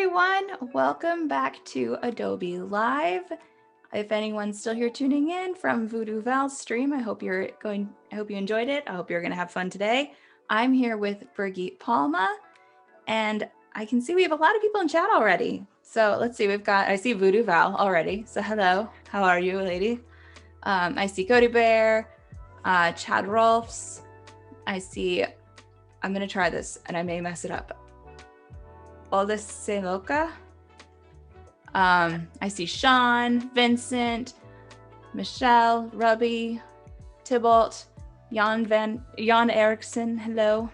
everyone. Welcome back to Adobe Live. If anyone's still here tuning in from Voodoo Val's stream, I hope you enjoyed it. I hope you're going to have fun today. I'm here with Birgit Palma, and I can see we have a lot of people in chat already. So let's see, I see Voodoo Val already. So hello, how are you, lady? I see Cody Bear, Chad Rolfs. I'm going to try this and I may mess it up. Olese Loca. I see Sean, Vincent, Michelle, Ruby, Tybalt, Jan Erickson. Hello.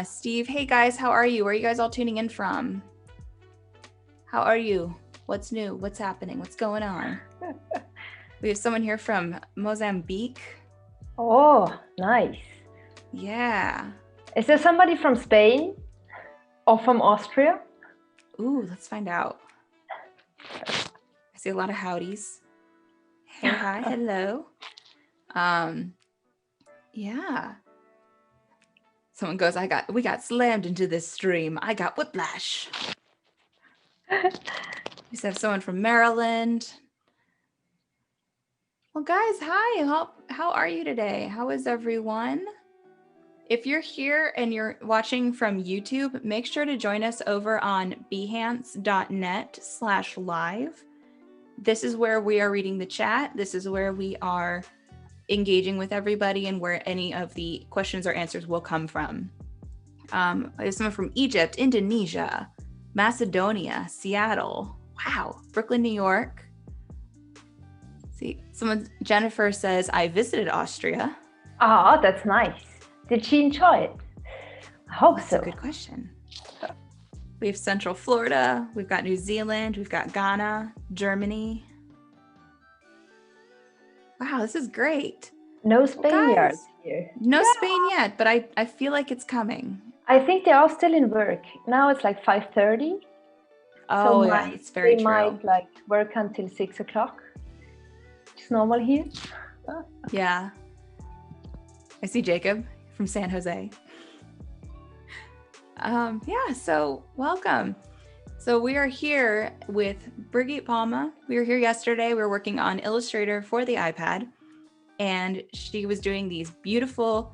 Steve, hey guys, how are you? Where are you guys all tuning in from? How are you? What's new? What's happening? What's going on? We have someone here from Mozambique. Oh, nice. Yeah. Is there somebody from Spain or from Austria? Ooh, let's find out. I see a lot of howdies. Hey, hi, hello. Yeah. Someone goes, we got slammed into this stream. I got whiplash. We just have someone from Maryland. Well, guys, hi. How are you today? How is everyone? If you're here and you're watching from YouTube, make sure to join us over on behance.net/live. This is where we are reading the chat. This is where we are engaging with everybody and where any of the questions or answers will come from. There's someone from Egypt, Indonesia, Macedonia, Seattle. Wow, Brooklyn, New York. See, Jennifer says, I visited Austria. Ah, that's nice. Did she enjoy it? I hope That's so. a good question. We have Central Florida, we've got New Zealand, we've got Ghana, Germany. Wow, this is great. No Spaniards here. No Spain yet, but I feel like it's coming. I think they are still in work. Now it's like 5:30. Oh, so yeah, it's very true. They might work until 6 o'clock. It's normal here. Yeah. I see Jacob from San Jose. Yeah, so welcome. So we are here with Birgit Palma. We were here yesterday. We were working on Illustrator for the iPad, and she was doing these beautiful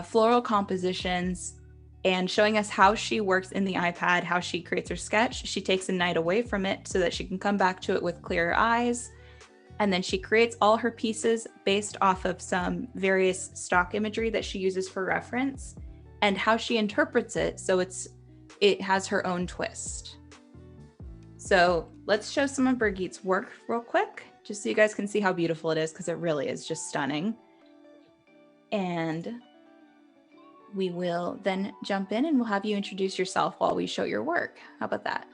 floral compositions and showing us how she works in the iPad, how she creates her sketch. She takes a night away from it so that she can come back to it with clearer eyes. And then she creates all her pieces based off of some various stock imagery that she uses for reference and how she interprets it so it has her own twist. So let's show some of Birgit's work real quick, just so you guys can see how beautiful it is, because it really is just stunning. And we will then jump in and we'll have you introduce yourself while we show your work. How about that?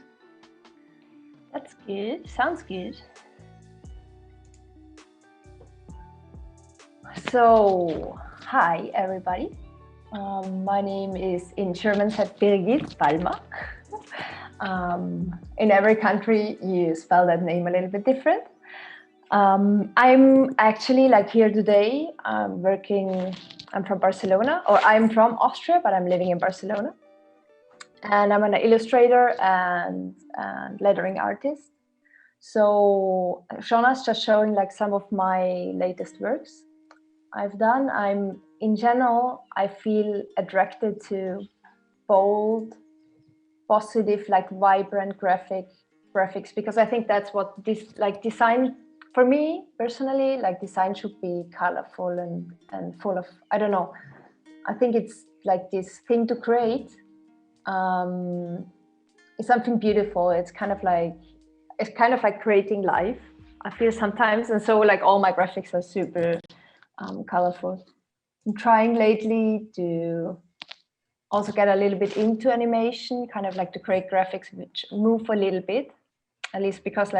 That's good. Sounds good. So, hi everybody. My name is, in German said, Birgit Palma. In every country you spell that name a little bit different. I'm actually here today. I'm from Barcelona, or I'm from Austria, but I'm living in Barcelona. And I'm an illustrator and lettering artist. So Shauna's just showing some of my latest works I've done. In general, I feel attracted to bold, positive, vibrant graphics, because I think that's what this design, for me personally, design should be colorful and full of, I don't know. I think it's this thing to create is something beautiful. It's kind of like creating life, I feel sometimes. And so all my graphics are super colorful. I'm trying lately to also get a little bit into animation, to create graphics which move a little bit, at least because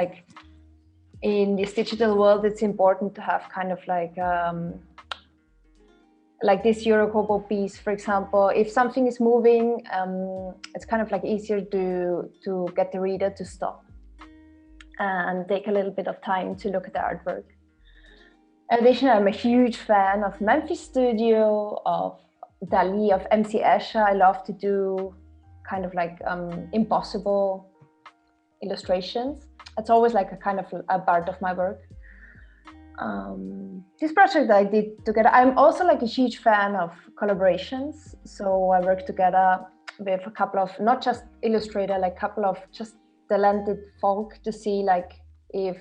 in this digital world, it's important to have this Eurocopo piece, for example. If something is moving, it's easier to get the reader to stop and take a little bit of time to look at the artwork. In addition, I'm a huge fan of Memphis Studio, of Dali, of MC Escher. I love to do kind of like impossible illustrations. It's always like a kind of a part of my work. This project that I did together, I'm also like a huge fan of collaborations. So I work together with a couple of, not just illustrator, like a couple of just talented folk to see like if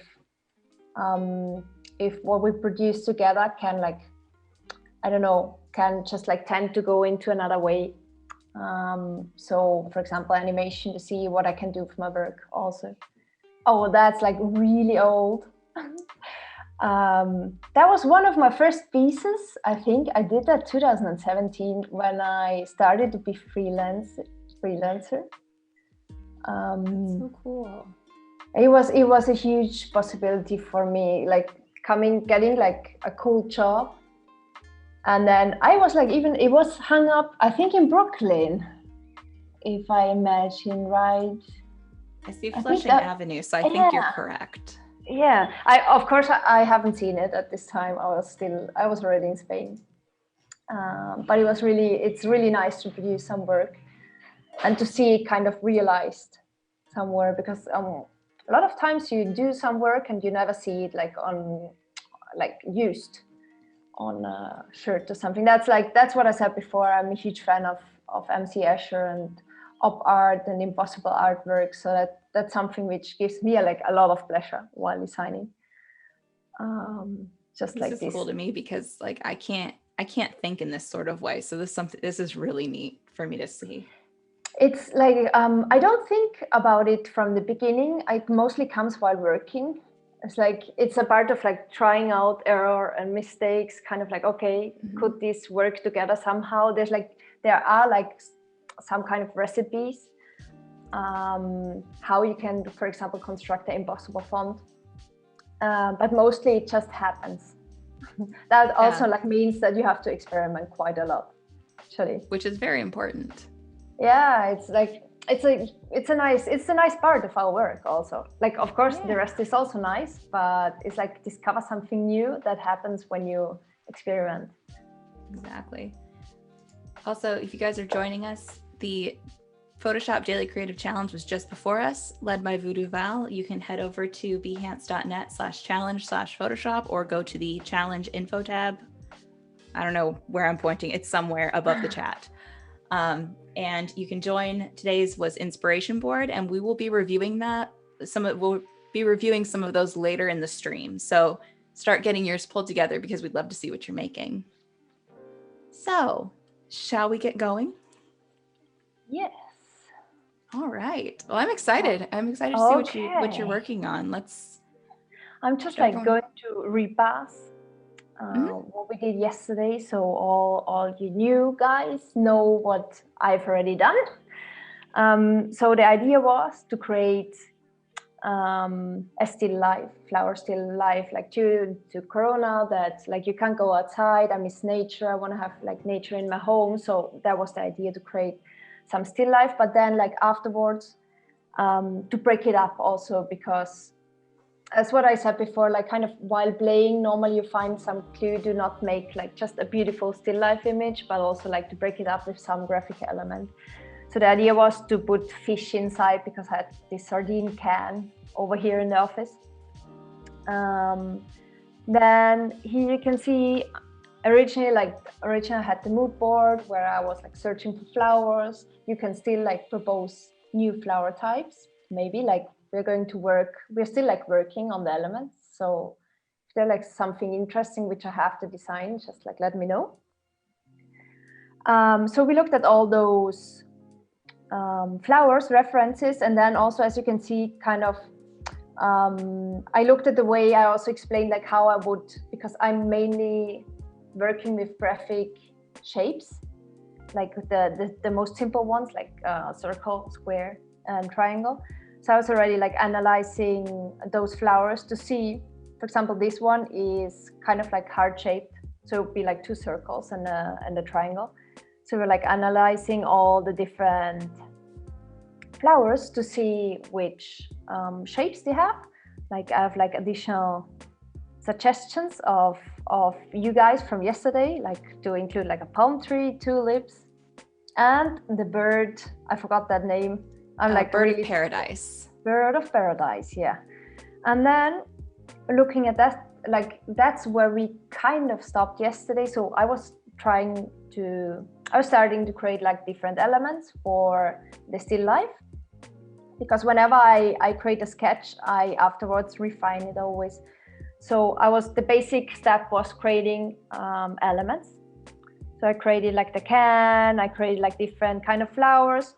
what we produce together can like, I don't know, can just like tend to go into another way. So for example, animation, to see what I can do for my work also. Oh, that's like really old. That was one of my first pieces. I think I did that 2017 when I started to be freelancer. So cool. It was a huge possibility for me, like getting like a cool job. And then I was like, even it was hung up, I think in Brooklyn, if I imagine right. I see Flushing Avenue, so I think you're correct. Yeah, of course I haven't seen it at this time. I was already in Spain, but it's really nice to produce some work and to see it kind of realized somewhere, because a lot of times you do some work and you never see it like used on a shirt or something. That's what I said before. I'm a huge fan of MC Escher and op art and impossible artwork. So that's something which gives me a lot of pleasure while designing. Just this like is this. Cool to me because like I can't think in this sort of way. So this is really neat for me to see. It's like I don't think about it from the beginning. It mostly comes while working. It's a part of like trying out error and mistakes, kind of like, okay, could this work together somehow? There are like some kind of recipes, how you can, for example, construct an impossible font. But mostly it just happens. That also like means that you have to experiment quite a lot, actually. Which is very important. Yeah, it's like it's a nice part of our work also. Like, of course, the rest is also nice, but it's like discover something new that happens when you experiment. Exactly. Also, if you guys are joining us, the Photoshop Daily Creative Challenge was just before us, led by Voodoo Val. You can head over to behance.net/challenge/Photoshop or go to the challenge info tab. I don't know where I'm pointing. It's somewhere above the chat. And you can join. Today's was inspiration board, and we will be reviewing that. We'll be reviewing some of those later in the stream. So start getting yours pulled together because we'd love to see what you're making. So, shall we get going? Yes. All right. Well, I'm excited. I'm excited to see what you're working on. I'm just like going to repass what we did yesterday, so all you new guys know what I've already done. So the idea was to create a still life, flower still life, like due to Corona, that like you can't go outside. I miss nature. I want to have like nature in my home. So that was the idea, to create some still life, but then like afterwards to break it up also, because as what I said before, like kind of while playing, normally you find some clue, do not make like just a beautiful still life image, but also like to break it up with some graphic element. So the idea was to put fish inside, because I had this sardine can over here in the office. Then here you can see originally I had the mood board where I was like searching for flowers. You can still like propose new flower types. Maybe like we're still like working on the elements. So if there's like something interesting which I have to design, just like let me know. So we looked at all those flowers references, and then also, as you can see, kind of I looked at the way I also explained like how I would, because I'm mainly working with graphic shapes, like the most simple ones, like circle, square, and triangle. So I was already like analyzing those flowers to see, for example, this one is kind of like heart shaped, so it would be like two circles and a triangle. So we're like analyzing all the different flowers to see which shapes they have. Like I have like additional suggestions of you guys from yesterday, like to include like a palm tree, tulips, and the bird, I forgot that name. I'm like Bird really of Paradise. Bird of Paradise, yeah. And then looking at that, like that's where we kind of stopped yesterday. So I was starting to create like different elements for the still life, because whenever I create a sketch, I afterwards refine it always. So the basic step was creating elements. So I created like the can, I created like different kind of flowers,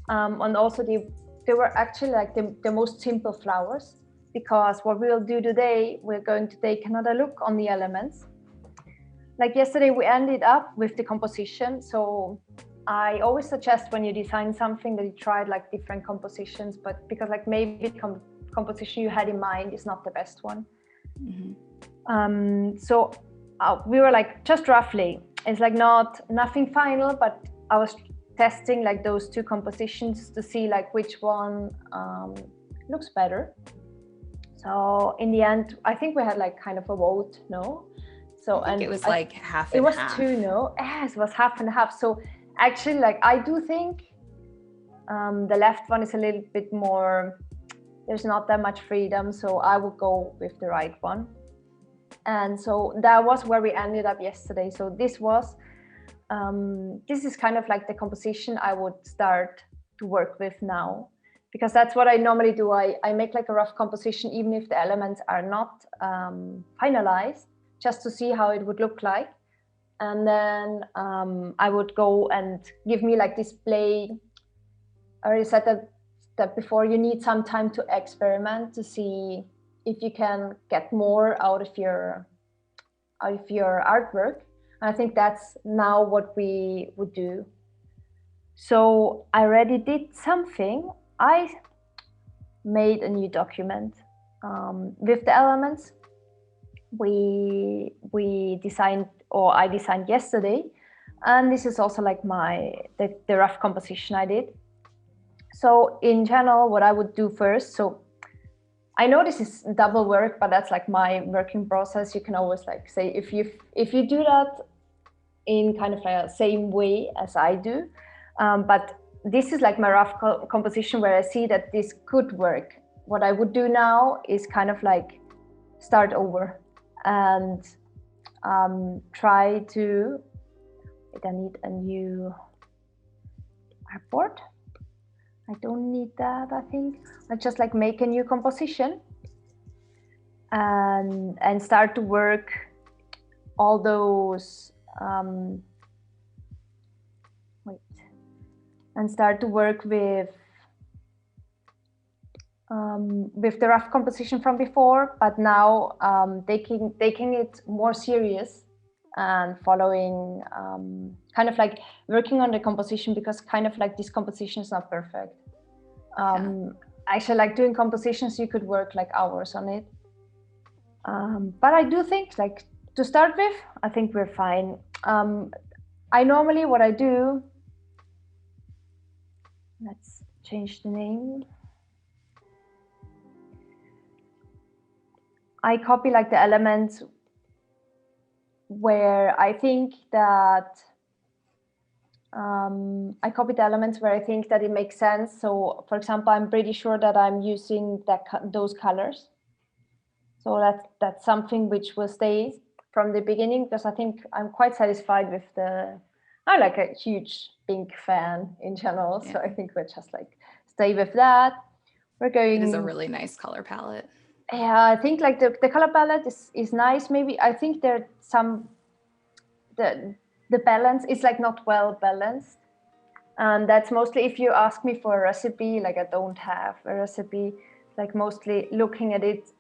and also they were actually like the most simple flowers, because what we'll do today, we're going to take another look on the elements. Like yesterday, we ended up with the composition. So I always suggest when you design something that you tried like different compositions, but because like maybe composition you had in mind is not the best one. Mm-hmm. So we were like just roughly, it's like nothing final, but I was testing like those two compositions to see like which one looks better. So in the end, I think we had like kind of a vote, no? So I think it was like half and half. It was two, no? Yes, it was half and half. So actually, like I do think the left one is a little bit more, there's not that much freedom. So I would go with the right one. And so that was where we ended up yesterday. So this is kind of like the composition I would start to work with now, because that's what I normally do. I make like a rough composition, even if the elements are not finalized, just to see how it would look like. And then I would go and give me like display. I already said that before, you need some time to experiment to see if you can get more out of your artwork. And I think that's now what we would do. So I already did something. I made a new document with the elements we designed, or I designed yesterday. And this is also like the rough composition I did. So in general, what I would do first, so I know this is double work, but that's like my working process. You can always like say, if you do that in kind of like a same way as I do, but this is like my rough composition where I see that this could work. What I would do now is kind of like start over and try to, I need a new artboard. I don't need that, I think. I just like make a new composition and start to work all those, and start to work with the rough composition from before, but now taking it more serious and following kind of like working on the composition, because kind of like this composition is not perfect. Actually, like doing compositions, you could work like hours on it. But I do think like to start with, I think we're fine. I normally, what I do, let's change the name. I copy like the elements where I think that it makes sense. So for example, I'm pretty sure that I'm using those colors. So that's something which will stay from the beginning, because I think I'm quite satisfied with I'm like a huge pink fan in general. Yeah. So I think we'll just like stay with that. It is a really nice color palette. Yeah, I think like the color palette is nice. Maybe I think there's the balance is like not well balanced. And that's mostly, if you ask me for a recipe, like I don't have a recipe, like mostly looking at it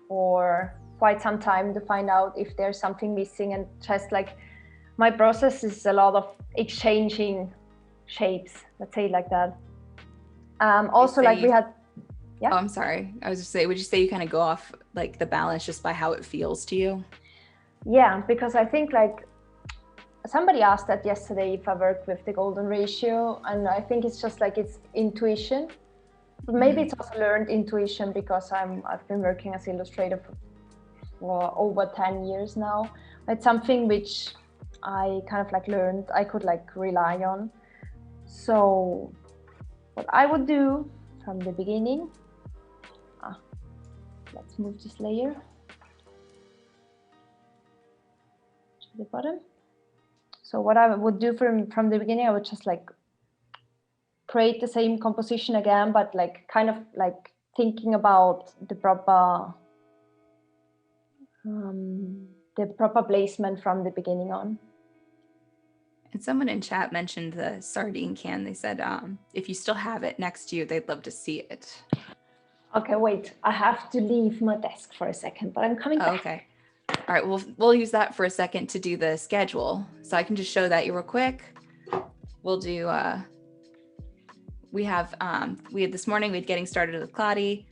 for quite some time to find out if there's something missing. And just like my process is a lot of exchanging shapes, let's say like that. Also like we had, yeah. Oh, I'm sorry. I was just saying, would you say you kind of go off like the balance just by how it feels to you? Yeah, because I think like somebody asked that yesterday if I work with the golden ratio, and I think it's just like it's intuition. But maybe it's also learned intuition, because I've been working as illustrator for over 10 years now. It's something which I kind of like learned I could like rely on. So what I would do from the beginning, let's move this layer to the bottom. So what I would do from the beginning, I would just like create the same composition again, but like kind of like thinking about the proper placement from the beginning on. And someone in chat mentioned the sardine can. They said if you still have it next to you, they'd love to see it. Okay, wait, I have to leave my desk for a second, but I'm coming back. Okay. All right, we'll use that for a second to do the schedule. So I can just show that you real quick. We'll do, we had this morning, we had getting started with Claudia.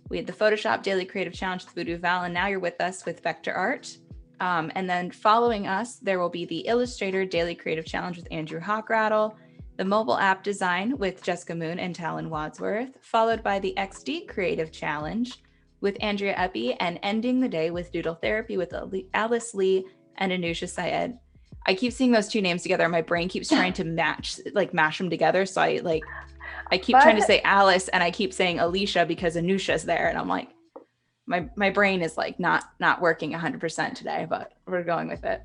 We had the Photoshop Daily Creative Challenge with Voodoo Val, and now you're with us with Vector Art. And then following us, there will be the Illustrator Daily Creative Challenge with Andrew Hockrattle, the mobile app design with Jessica Moon and Talon Wadsworth, followed by the XD Creative Challenge with Andrea Epi, and ending the day with Doodle Therapy with Alice Lee and Anusha Syed. I keep seeing those two names together. My brain keeps trying to mash them together. So I keep trying to say Alice and I keep saying Alicia because Anusha's there. And I'm like, my brain is like not working 100% today, but we're going with it.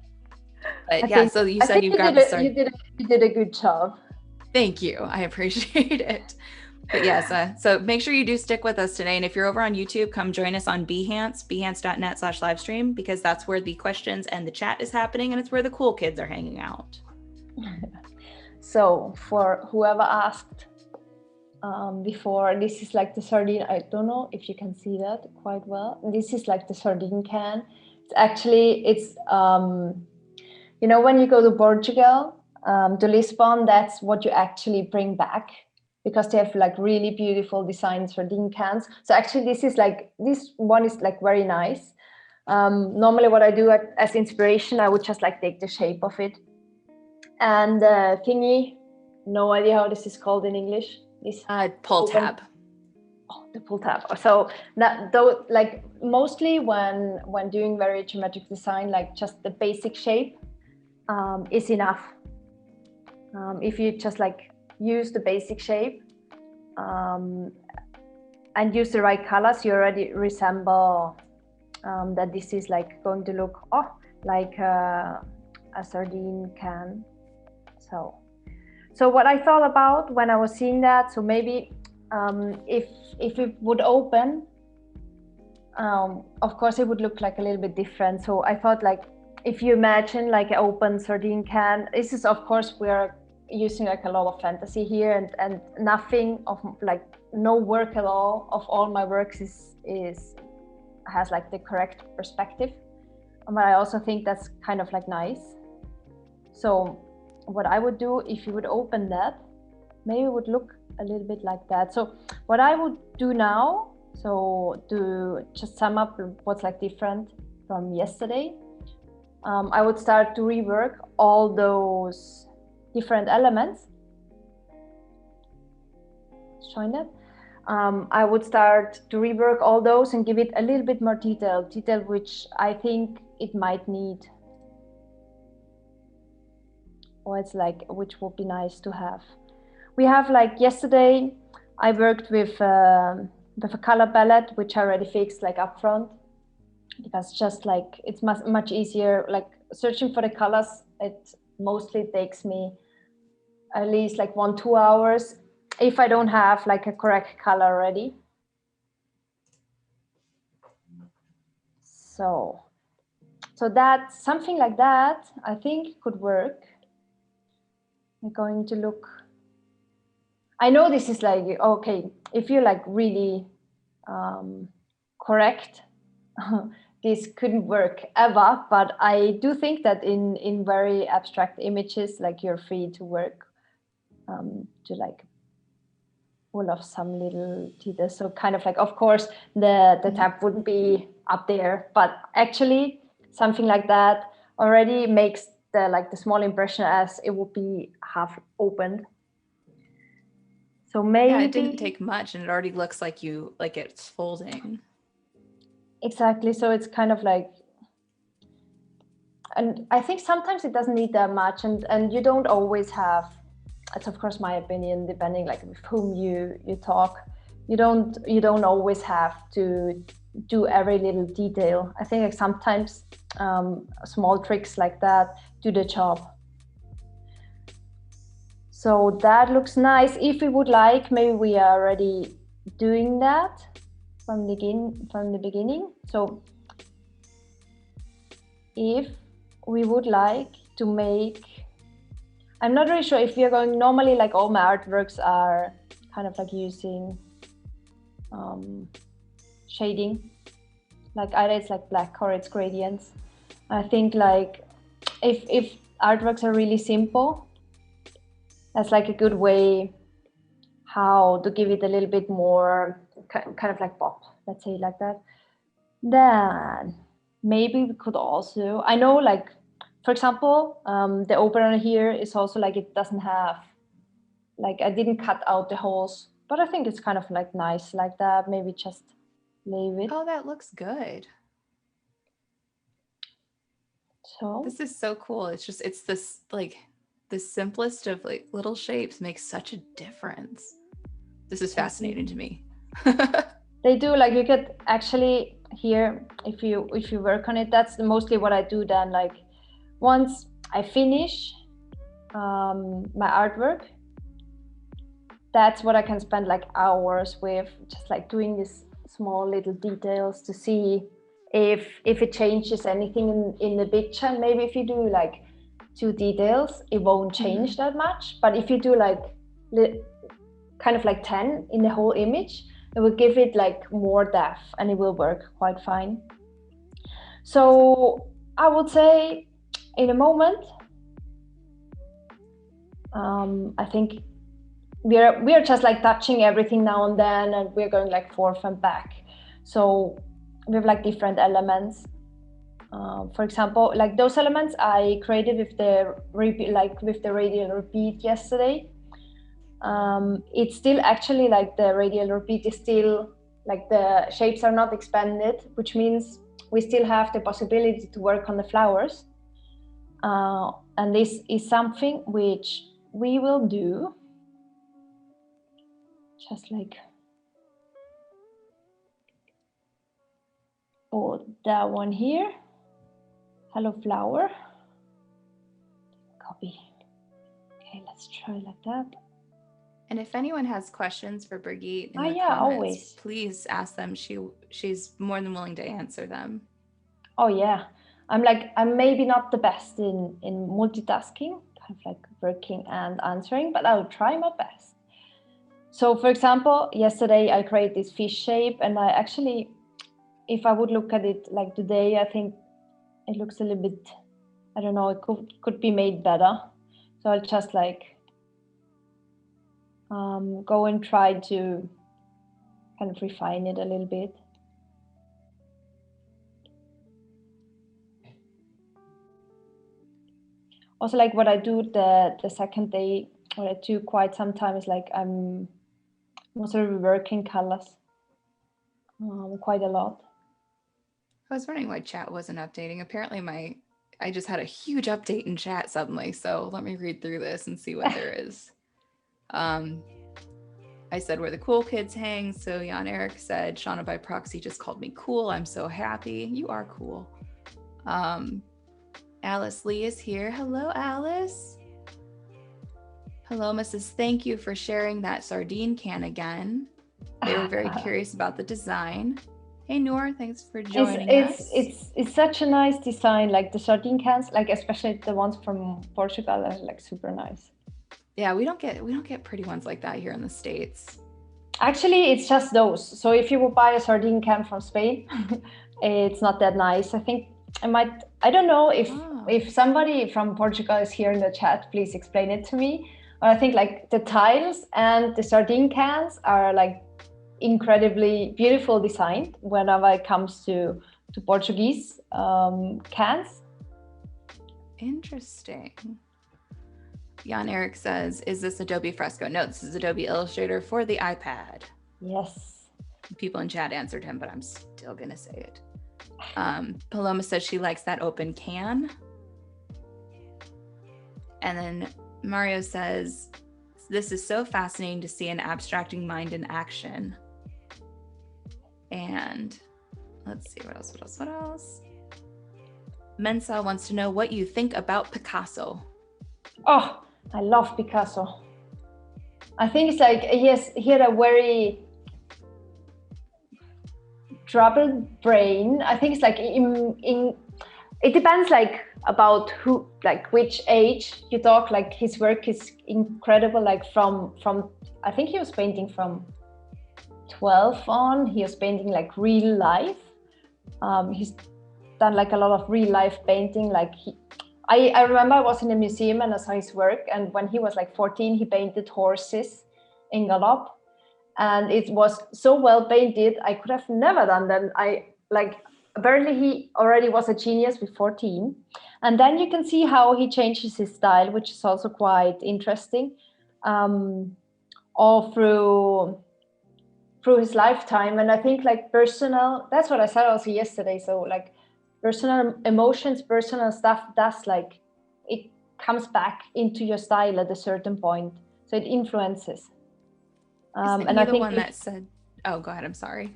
But yeah, so you said you've got to start. You did a good job. Thank you. I appreciate it. But yes, so make sure you do stick with us today. And if you're over on YouTube, come join us on Behance, behance.net/livestream, because that's where the questions and the chat is happening. And it's where the cool kids are hanging out. So for whoever asked before, this is like the sardine. I don't know if you can see that quite well. This is like the sardine can. It's actually, you know, when you go to Portugal, to Lisbon, that's what you actually bring back, because they have like really beautiful designs sardine cans. So actually this one is like very nice. Normally what I do as inspiration, I would just like take the shape of it. And thingy, no idea how this is called in English. This pull tab. Oh, the pull tab. So that, though, like mostly when doing very geometric design, like just the basic shape is enough. If you just like use the basic shape and use the right colors, you already resemble that this is like going to look like a sardine can. So what I thought about when I was seeing that, so maybe if it would open, of course it would look like a little bit different. So I thought, like, if you imagine like an open sardine can, this is, of course, we are using like a lot of fantasy here, and nothing of like no work at all my works has like the correct perspective, but I also think that's kind of like nice. So what I would do, if you would open that, maybe it would look a little bit like that. So what I would do now, so to just sum up what's like different from yesterday, I would start to rework all those different elements. Showing that. I would start to rework all those and give it a little bit more detail, which I think it might need, or it's like, which would be nice to have. We have, like, yesterday I worked with a color palette, which I already fixed like up front, because just like it's much easier, like searching for the colors, it mostly takes me at least like 1-2 hours if I don't have like a correct color already. So that something like that I think could work. I'm going to look, I know this is like, okay, if you're like really correct, this couldn't work ever, but I do think that in very abstract images, like, you're free to work to like pull off some little details. So kind of like, of course, the tab wouldn't be up there, but actually something like that already makes the small impression as it would be half opened. So maybe, yeah, it didn't take much, and it already looks like it's folding. Exactly. So it's kind of like, and I think sometimes it doesn't need that much, and you don't always have it's of course my opinion, depending like with whom you talk, you don't always have to do every little detail. I think like sometimes small tricks like that do the job. So that looks nice. If we would like, maybe we are already doing that from the beginning. So if we would like to make, I'm not really sure if we are going, normally like all my artworks are kind of like using shading, like either it's like black or it's gradients. I think like if artworks are really simple, that's like a good way how to give it a little bit more kind of like pop, let's say like that. Then maybe we could also, I know like, for example, the opener here is also like, it doesn't have, like I didn't cut out the holes, but I think it's kind of like nice like that. Maybe just leave it. Oh, that looks good. So this is so cool. It's this like the simplest of like little shapes makes such a difference. This is fascinating to me. They do, like you could actually here, if you work on it, that's mostly what I do then. Like once I finish my artwork, that's what I can spend like hours with, just like doing these small little details to see if it changes anything in the picture. Maybe if you do like 2 details, it won't change that much. But if you do like kind of like 10 in the whole image, it will give it like more depth and it will work quite fine. So I would say in a moment, I think we are just like touching everything now and then, and we're going like forth and back. So we have like different elements. For example, like those elements I created with the radial repeat yesterday. It's still actually like the radial repeat is still like the shapes are not expanded, which means we still have the possibility to work on the flowers. And this is something which we will do just like for that one here. Hello flower. Copy. Okay, let's try like that. And if anyone has questions for Birgit in the yeah, comments, always. Please ask them. She's more than willing to answer them. Oh yeah, I'm maybe not the best in multitasking, kind of like working and answering, but I'll try my best. So for example, yesterday I created this fish shape, and I actually, if I would look at it like today, I think it looks a little bit, I don't know, it could be made better. So I'll just like go and try to kind of refine it a little bit. Also, like what I do the second day, what I do quite sometimes, like I'm also reworking colors quite a lot. I was wondering why chat wasn't updating. Apparently I just had a huge update in chat suddenly. So let me read through this and see what there is. I said where the cool kids hang. So Jan Eric said, Shauna by proxy just called me cool. I'm so happy. You are cool. Alice Lee is here. Hello, Alice. Paloma says, thank you for sharing that sardine can again. They were very curious about the design. Hey, Noor, thanks for joining us. It's such a nice design. Like the sardine cans, like especially the ones from Portugal, are like super nice. Yeah, we don't get pretty ones like that here in the States. Actually, it's just those. So if you would buy a sardine can from Spain, it's not that nice. I think I don't know if somebody from Portugal is here in the chat, please explain it to me. But I think like the tiles and the sardine cans are like incredibly beautiful designed whenever it comes to Portuguese cans. Interesting. Jan Eric says, is this Adobe Fresco? No, this is Adobe Illustrator for the iPad. Yes. People in chat answered him, but I'm still going to say it. Paloma says she likes that open can. And then Mario says, this is so fascinating to see an abstracting mind in action. And let's see, what else? Mensa wants to know what you think about Picasso. Oh, I love Picasso. I think it's like, yes, he had a very troubled brain. I think it's like it depends like about who, like which age you talk. Like his work is incredible. Like from I think he was painting from 12 on. He was painting like real life. He's done like a lot of real life painting. Like I remember I was in a museum and I saw his work, and when he was like 14, he painted horses in gallop, and it was so well painted. I could have never done that. Apparently he already was a genius with 14. And then you can see how he changes his style, which is also quite interesting, all through his lifetime. And I think like personal, that's what I said also yesterday. So like personal emotions, personal stuff, that's like, it comes back into your style at a certain point. So it influences. And I think the one that said, oh, go ahead, I'm sorry.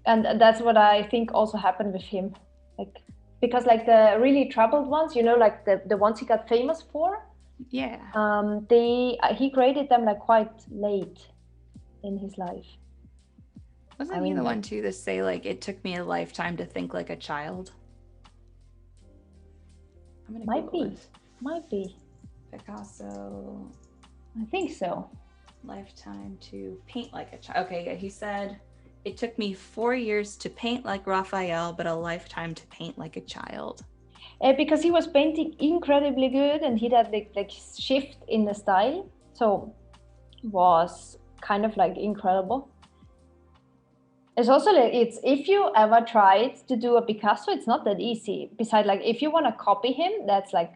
And that's what I think also happened with him. Like, because like the really troubled ones, you know, like the ones he got famous for. Yeah. He created them like quite late in his life. Wasn't he the one too to say like it took me a lifetime to think like a child? Might be. Picasso. I think so. Lifetime to paint like a child. Okay, yeah, he said it took me 4 years to paint like Raphael, but a lifetime to paint like a child. Because he was painting incredibly good, and he had like shift in the style, so was kind of like incredible. It's also like, it's, if you ever tried to do a Picasso, it's not that easy. Besides, like if you want to copy him, that's like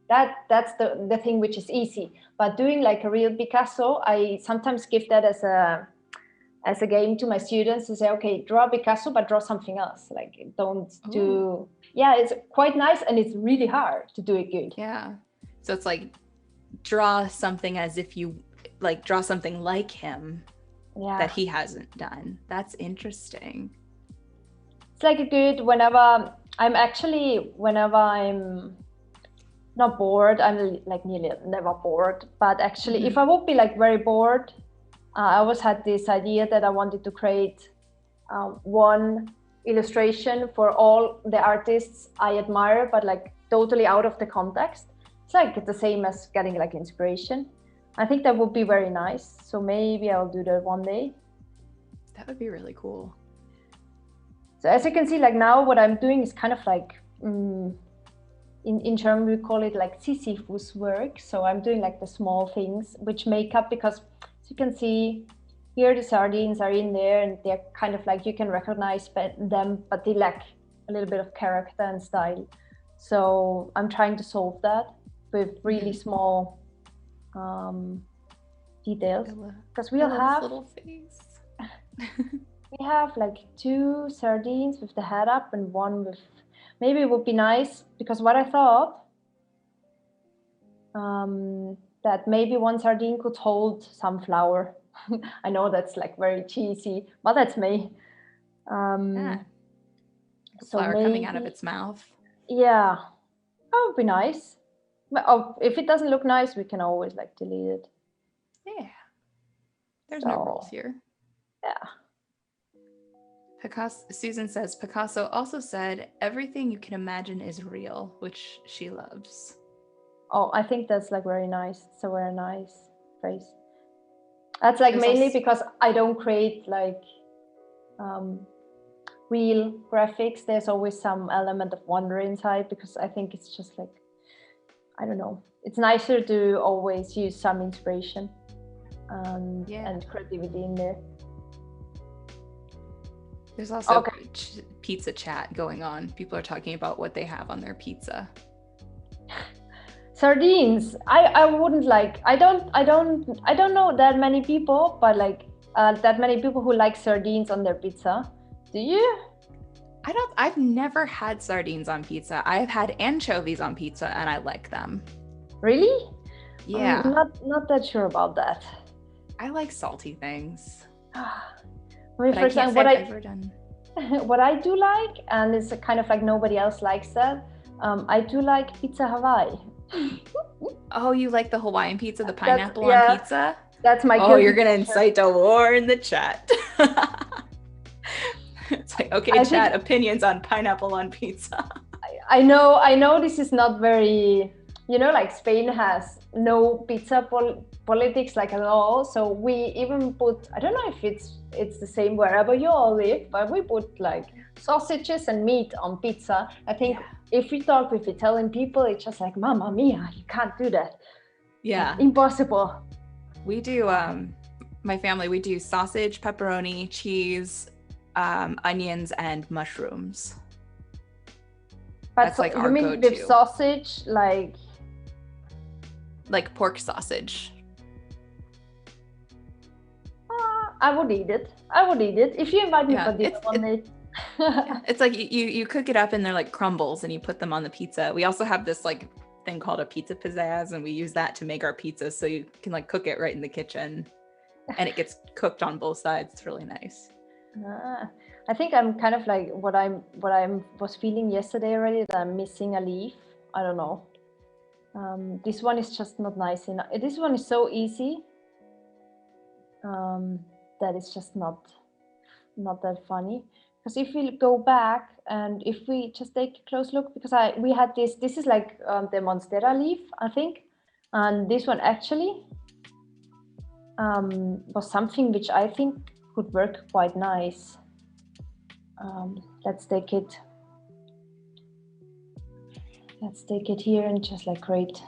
that's the thing which is easy. But doing like a real Picasso, I sometimes give that as a game to my students to say, okay, draw Picasso, but draw something else. Like don't do, yeah, it's quite nice, and it's really hard to do it good. Yeah. So it's like draw something as if you like draw something like him that he hasn't done. That's interesting. It's like a good, whenever I'm not bored, I'm like nearly never bored, but actually if I would be like very bored, I always had this idea that I wanted to create one illustration for all the artists I admire, but like totally out of the context. It's like the same as getting like inspiration. I think that would be very nice. So maybe I'll do that one day. That would be really cool. So as you can see, like now what I'm doing is kind of like, in German we call it like Sisyphus work. So I'm doing like the small things which make up, because as you can see here, the sardines are in there and they're kind of like, you can recognize them, but they lack a little bit of character and style. So I'm trying to solve that with really small details, because we'll have little face. We have like 2 sardines with the head up and one with, maybe it would be nice, because what I thought, that maybe one sardine could hold some flower. I know that's like very cheesy, but that's me. So flower maybe, coming out of its mouth. Yeah, that would be nice. But if it doesn't look nice, we can always like delete it. Yeah, there's no rules here. Yeah. Susan says, Picasso also said, everything you can imagine is real, which she loves. Oh, I think that's like very nice. It's a very nice phrase. That's like mainly because I don't create like real graphics. There's always some element of wonder inside, because I think it's just like, I don't know. It's nicer to always use some inspiration and creativity in there. There's also pizza chat going on. People are talking about what they have on their pizza. Sardines. I wouldn't like. I don't know that many people, but like that many people who like sardines on their pizza. Do you? I've never had sardines on pizza. I've had anchovies on pizza and I like them. Really? Yeah. I'm not that sure about that. I like salty things. I mean, But for I can't example, say I've ever done. what I do like, and it's kind of like nobody else likes that. I do like pizza Hawaii. Oh, you like the Hawaiian pizza, the That's pineapple on pizza? that's my Oh, guilty you're gonna pleasure. incite a war in the chat. It's like, okay, I chat, think opinions on pineapple on pizza. I know this is not very, like Spain has no pizza politics like at all. So we even put, I don't know if it's the same wherever you all live, but we put like sausages and meat on pizza. I think Yeah. if we talk with Italian people, it's just like, Mamma mia, you can't do that. Yeah. Impossible. We do, my family, we do sausage, pepperoni, cheese, onions, and mushrooms. But That's like you our mean with go-to. sausage, like Like pork sausage. I would eat it. I would eat it if you invite me Yeah, for dinner one day. it's like you cook it up and they're like crumbles and you put them on the pizza. We also have this like thing called a pizza pizzazz, and we use that to make our pizza, so you can like cook it right in the kitchen and it gets cooked on both sides. It's really nice. I think I'm kind of like what I was feeling yesterday already, that I'm missing a leaf. I don't know. This one is just not nice enough. This one is so easy that it's just not that funny. Because if we go back and if we just take a close look, because we had this is like the Monstera leaf, I think, and this one actually was something which I think could work quite nice. Let's take it here and just like create,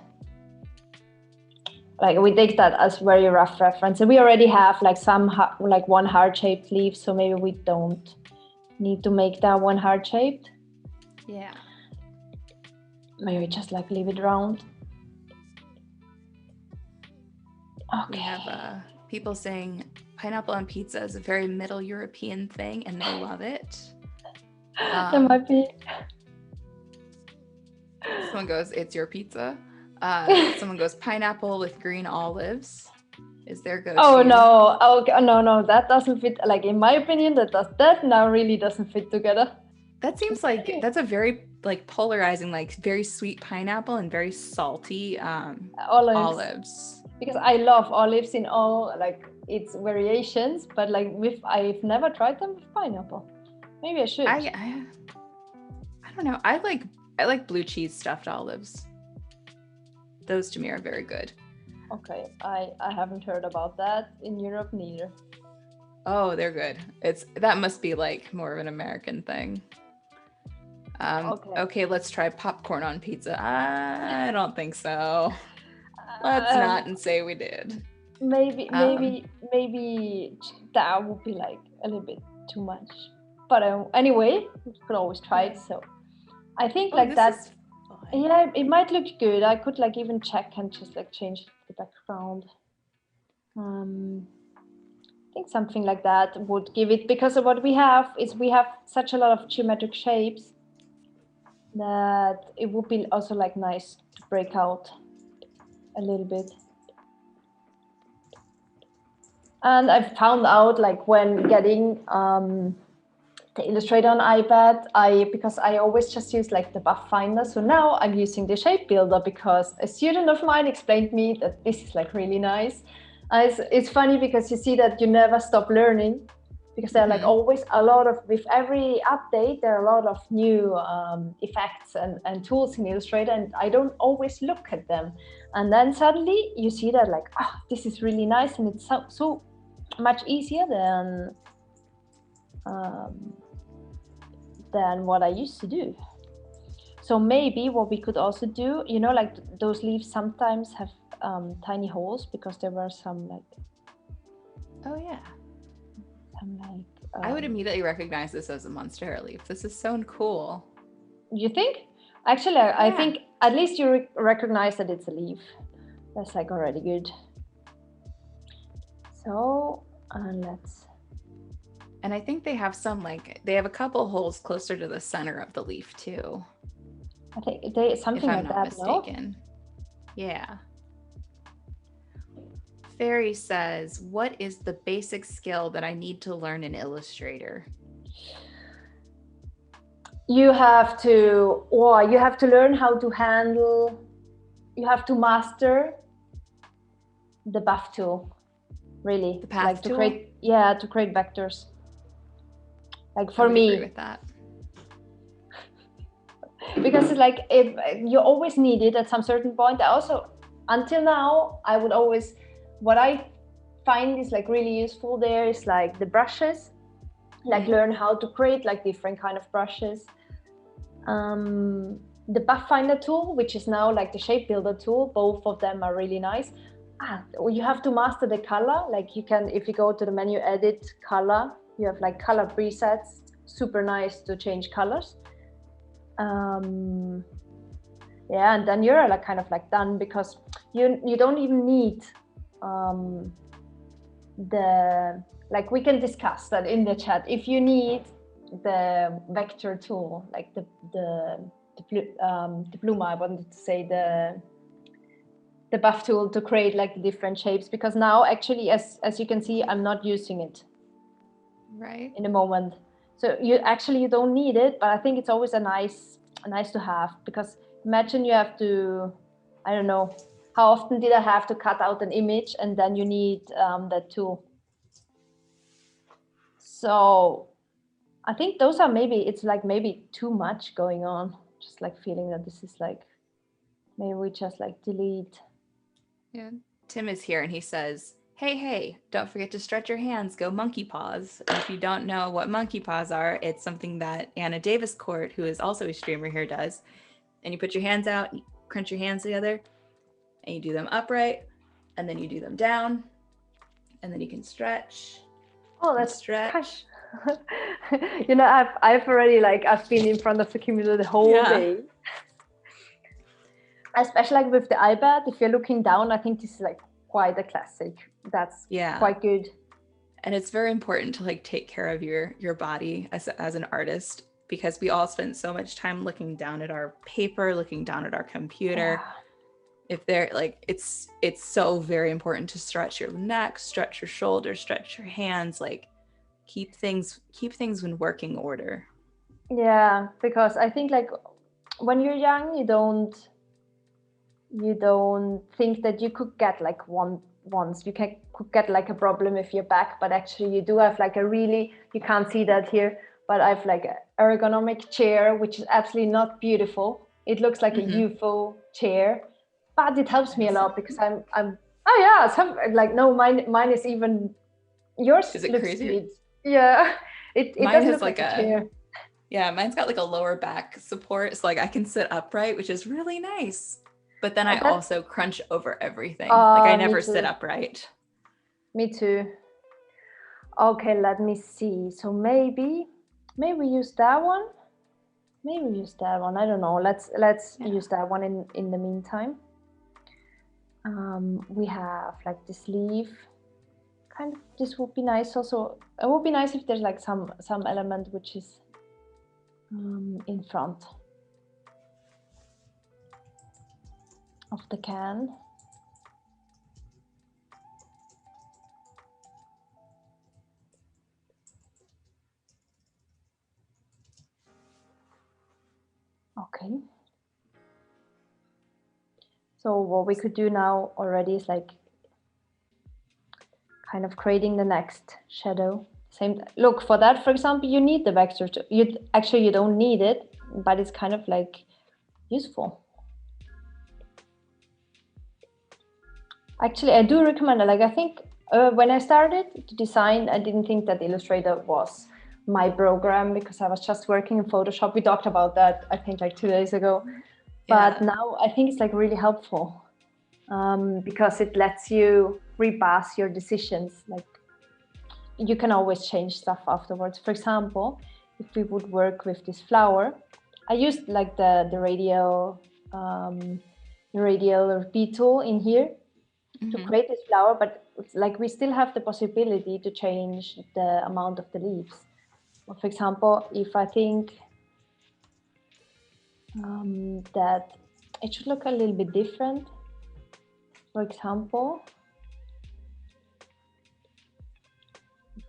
like we take that as very rough reference, and we already have like some like one heart-shaped leaf, so maybe we don't need to make that one heart-shaped. Yeah, maybe just like leave it round. okay. We have people saying pineapple on pizza is a very Middle European thing and they love it. There might be. Someone goes, it's your pizza. Someone goes, pineapple with green olives is their go-to. Oh no! Okay, no, that doesn't fit. Like in my opinion, that now really doesn't fit together. That seems like that's a very like polarizing, like very sweet pineapple and very salty olives. Because I love olives in all like its variations, but like I've never tried them with pineapple. Maybe I should. I don't know. I like blue cheese stuffed olives. Those to me are very good. Okay, I haven't heard about that in Europe neither. Oh, they're good. That must be like more of an American thing. Okay, let's try popcorn on pizza. I don't think so. Let's not and say we did. Maybe that would be like a little bit too much. But anyway, we could always try it. So I think that. Yeah, it might look good. I could like even check and just like change the background. I think something like that would give it, because of what we have such a lot of geometric shapes that it would be also like nice to break out a little bit. And I found out like when getting the Illustrator on iPad, because I always just use like the buff finder. So now I'm using the shape builder because a student of mine explained me that this is like really nice. It's funny because you see that you never stop learning, because there are like always a lot of, with every update, there are a lot of new effects and tools in Illustrator, and I don't always look at them. And then suddenly you see that like, this is really nice, and it's so much easier than what I used to do. So maybe what we could also do, like those leaves sometimes have tiny holes, because there were some like. Oh yeah. Some like. I would immediately recognize this as a Monstera leaf. This is so cool. You think? Actually, I think at least you recognize that it's a leaf. That's like already good. So let's. And I think they have a couple holes closer to the center of the leaf too. I think something like that. If I'm not mistaken. No? Yeah. Fairy says, what is the basic skill that I need to learn in Illustrator? You have to learn how to handle, you have to master the buff tool, really. The path like to tool? create vectors. Like for I would me, agree with that. because it's like, if you always need it at some certain point. I also, until now, I would always, what I find is like really useful there is like the brushes, like learn how to create like different kind of brushes. The buff finder tool, which is now like the shape builder tool, both of them are really nice. You have to master the color. Like you can, if you go to the menu, edit color, you have like color presets, super nice to change colors. And then you're like kind of like done, because you don't even need the, like, we can discuss that in the chat if you need the vector tool, like the pluma, I wanted to say the buff tool to create like the different shapes, because now actually, as you can see, I'm not using it right in the moment. So you don't need it, but I think it's always a nice to have, because imagine you have to, I don't know, how often did I have to cut out an image and then you need that tool. So I think those are it's like maybe too much going on, just like feeling that this is like, maybe we just like delete. Yeah. Tim is here and he says, hey, don't forget to stretch your hands, go monkey paws. And if you don't know what monkey paws are, it's something that Anna Davis Court, who is also a streamer here, does. And you put your hands out, you crunch your hands together, and you do them upright, and then you do them down, and then you can stretch. Oh, that's stretch. You know, I've already I've been in front of the computer the whole day. Especially like with the iPad, if you're looking down, I think this is like quite a classic. That's quite good. And it's very important to like take care of your body as an artist, because we all spend so much time looking down at our paper, looking down at our computer. If they're like, it's so very important to stretch your neck, stretch your shoulders, stretch your hands, like keep things in working order. Yeah, because I think like when you're young, you don't think that you could get like could get like a problem with your back, but actually you do have like a really, you can't see that here, but I have like an ergonomic chair, which is absolutely not beautiful. It looks like a UFO chair, but it helps me a lot, because I'm oh yeah, like, no, mine is even, yours is it looks crazy? good. Yeah, it doesn't look like a chair. Yeah, mine's got like a lower back support, so like I can sit upright, which is really nice. But then I also crunch over everything. Like I never sit upright. Me too. Okay, let me see. So maybe use that one. Maybe use that one. I don't know. Let's use that one in the meantime. We have like the sleeve. Kind of, this would be nice also. It would be nice if there's like some element which is in front of the can. Okay. So what we could do now already is like kind of creating the next shadow. Same look for that. For example, you need the vector. You don't need it, but it's kind of like useful. Actually, I do recommend it. Like I think when I started to design, I didn't think that Illustrator was my program, because I was just working in Photoshop. We talked about that, I think, like 2 days ago. But now I think it's like really helpful, because it lets you repass your decisions. Like you can always change stuff afterwards. For example, if we would work with this flower, I used like the radial B tool in here to create this flower, but it's like we still have the possibility to change the amount of the leaves. For example, if I think that it should look a little bit different, for example,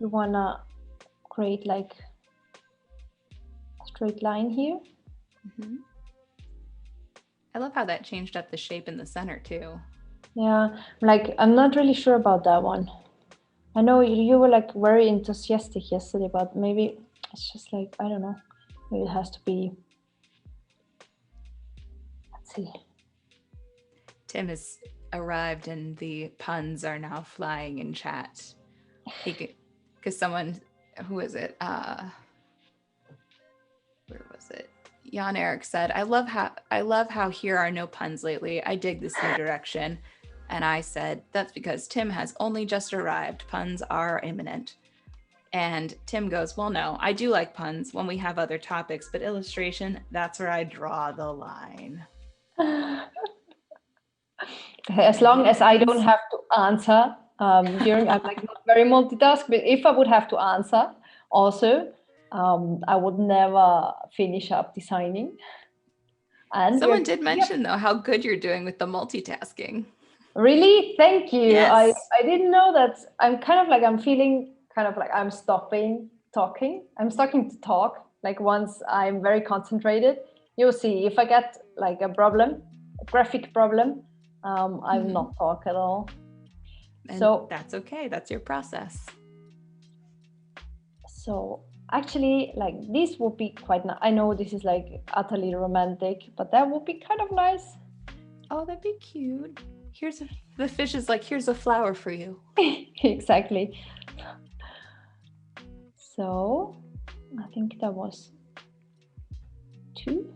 you wanna create like a straight line here. Mm-hmm. I love how that changed up the shape in the center too. Yeah, like I'm not really sure about that one. I know you were like very enthusiastic yesterday, but maybe it's just like, I don't know, maybe it has to be, let's see. Tim has arrived and the puns are now flying in chat. Because someone, who is it? Where was it? Jan Eric said, I love how here are no puns lately. I dig this new direction. And I said, that's because Tim has only just arrived. Puns are imminent. And Tim goes, well, no, I do like puns when we have other topics, but illustration, that's where I draw the line. As long as I don't have to answer during, I'm like not very multitask, but if I would have to answer also, I would never finish up designing. And someone did mention though how good you're doing with the multitasking. Really? Thank you. Yes. I didn't know that. I'm kind of like, I'm feeling kind of like I'm stopping talking. I'm starting to talk. Like once I'm very concentrated, you'll see if I get like a problem, a graphic problem, I will not talk at all. And so that's okay. That's your process. So actually, like this would be quite nice. I know this is like utterly romantic, but that would be kind of nice. Oh, that'd be cute. The fish is like, here's a flower for you. Exactly. So I think that was 2.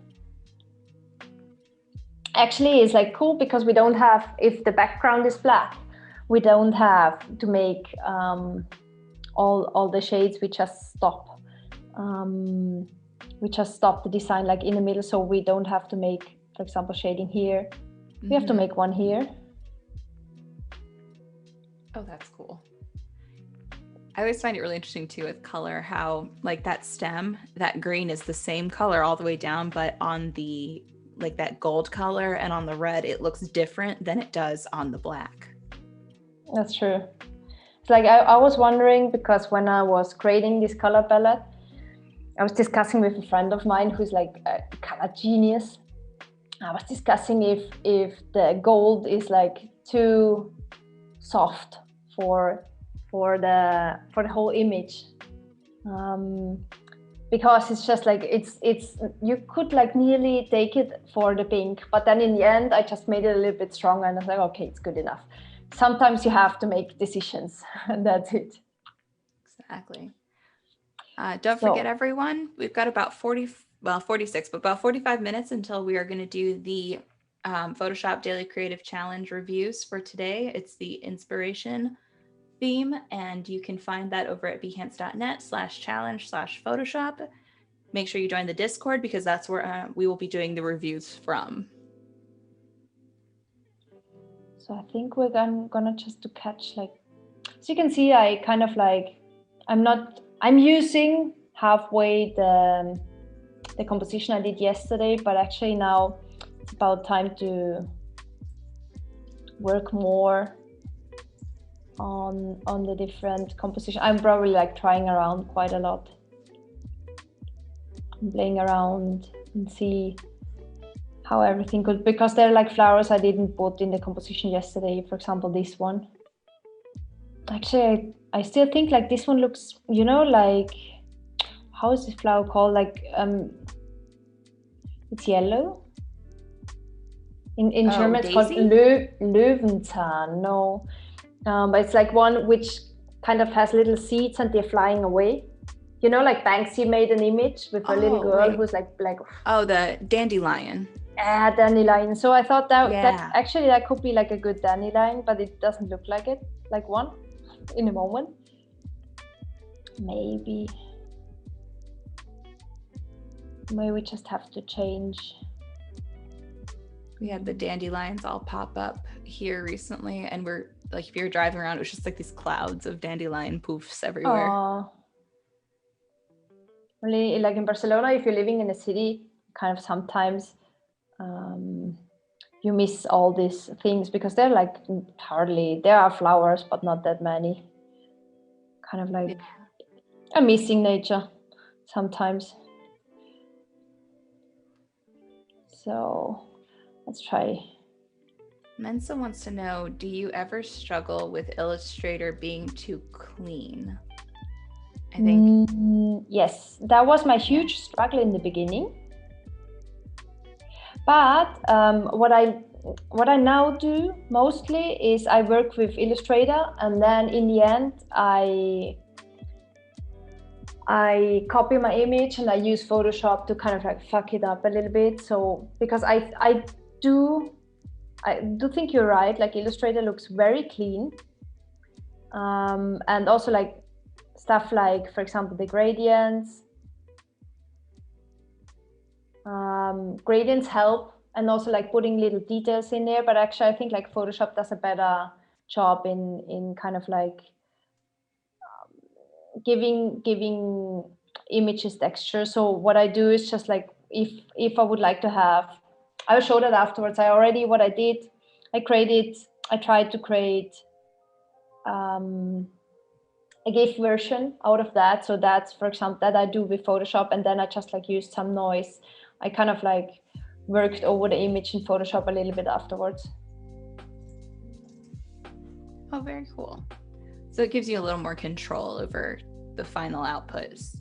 Actually, it's like cool because we don't have, if the background is black, we don't have to make all the shades. We just stop. We just stop the design like in the middle, so we don't have to make, for example, shading here. We have to make one here. Oh, that's cool. I always find it really interesting too with color, how like that stem, that green is the same color all the way down, but on the like that gold color and on the red, it looks different than it does on the black. That's true. It's like I was wondering, because when I was creating this color palette, I was discussing with a friend of mine who's like a color genius. I was discussing if the gold is like too soft for the whole image, because it's just like it's you could like nearly take it for the pink, but then in the end I just made it a little bit stronger and I was like, okay, it's good enough. Sometimes you have to make decisions and that's it. Exactly. Don't forget, everyone, we've got about 46, but about 45 minutes until we are going to do the Photoshop Daily Creative Challenge reviews for today. It's the inspiration theme, and you can find that over at behance.net/challenge/Photoshop. Make sure you join the Discord because that's where we will be doing the reviews from. So I think we're gonna just to catch, like, so you can see I kind of like, I'm using halfway the composition I did yesterday, but actually now it's about time to work more on the different composition. I'm probably like trying around quite a lot. I'm playing around and see how everything could, because there are like flowers I didn't put in the composition yesterday. For example, this one. Actually, I still think like this one looks, you know, like, how is this flower called? Like, it's yellow. In German, it's called Löwenzahn. No, but it's like one which kind of has little seeds and they're flying away. You know, like Banksy made an image with a little girl who's like oh, the dandelion. Dandelion. So I thought that actually that could be like a good dandelion, but it doesn't look like it, like one in a moment. Maybe we just have to change. We had the dandelions all pop up here recently, and we're like, if you're driving around, it was just like these clouds of dandelion poofs everywhere. Really, like in Barcelona, if you're living in a city, kind of sometimes you miss all these things because they're like there are flowers, but not that many. kind of like a missing nature sometimes. So let's try. Mensa wants to know, do you ever struggle with Illustrator being too clean? I think yes, that was my huge struggle in the beginning. But what I now do mostly is I work with Illustrator, and then in the end I copy my image and I use Photoshop to kind of like fuck it up a little bit. So because I do think you're right, like Illustrator looks very clean, and also like stuff like, for example, the gradients help, and also like putting little details in there. But actually I think like Photoshop does a better job in kind of like giving images texture. So what I do is just like, if I would like to have, I will show that afterwards. What I did, I tried to create a GIF version out of that. So that's, for example, that I do with Photoshop, and then I just like used some noise. I kind of like worked over the image in Photoshop a little bit afterwards. Oh, very cool. So it gives you a little more control over the final outputs.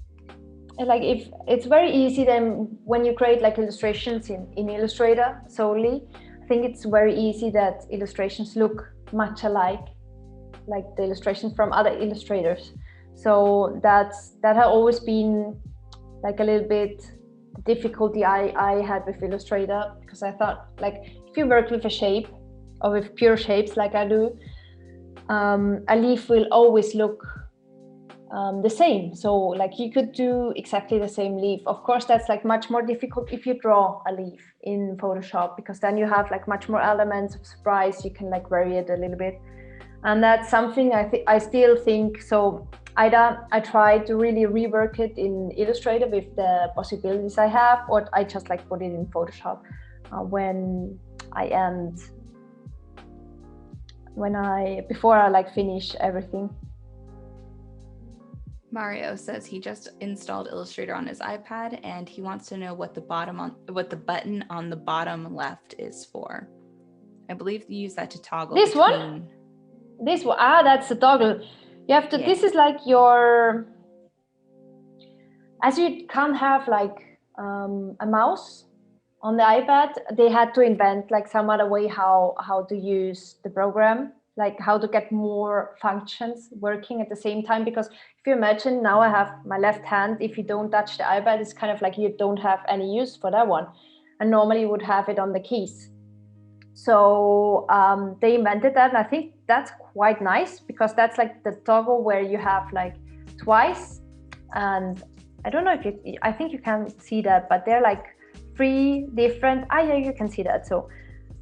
Like, if it's very easy then when you create like illustrations in Illustrator solely, I think it's very easy that illustrations look much alike, like the illustrations from other illustrators. So that had always been like a little bit the difficulty I had with Illustrator, because I thought, like, if you work with a shape or with pure shapes like I do, a leaf will always look the same. So like you could do exactly the same leaf. Of course, that's like much more difficult if you draw a leaf in Photoshop, because then you have like much more elements of surprise. You can like vary it a little bit. And that's something I still think. So I try to really rework it in Illustrator with the possibilities I have, or I just like put it in Photoshop when before I like finish everything. Mario says he just installed Illustrator on his iPad, and he wants to know what the button on the bottom left is for. I believe you use that to toggle this between. One? This one? That's the toggle. You have to. Yeah. This is like your. As you can't have like a mouse on the iPad, they had to invent like some other way how to use the program, like how to get more functions working at the same time. Because if you imagine, now I have my left hand, if you don't touch the iPad, it's kind of like you don't have any use for that one, and normally you would have it on the keys. So they invented that, and I think that's quite nice, because that's like the toggle where you have like twice, and I don't know if I think you can see that, but they're like 3 different. Yeah, you can see that. So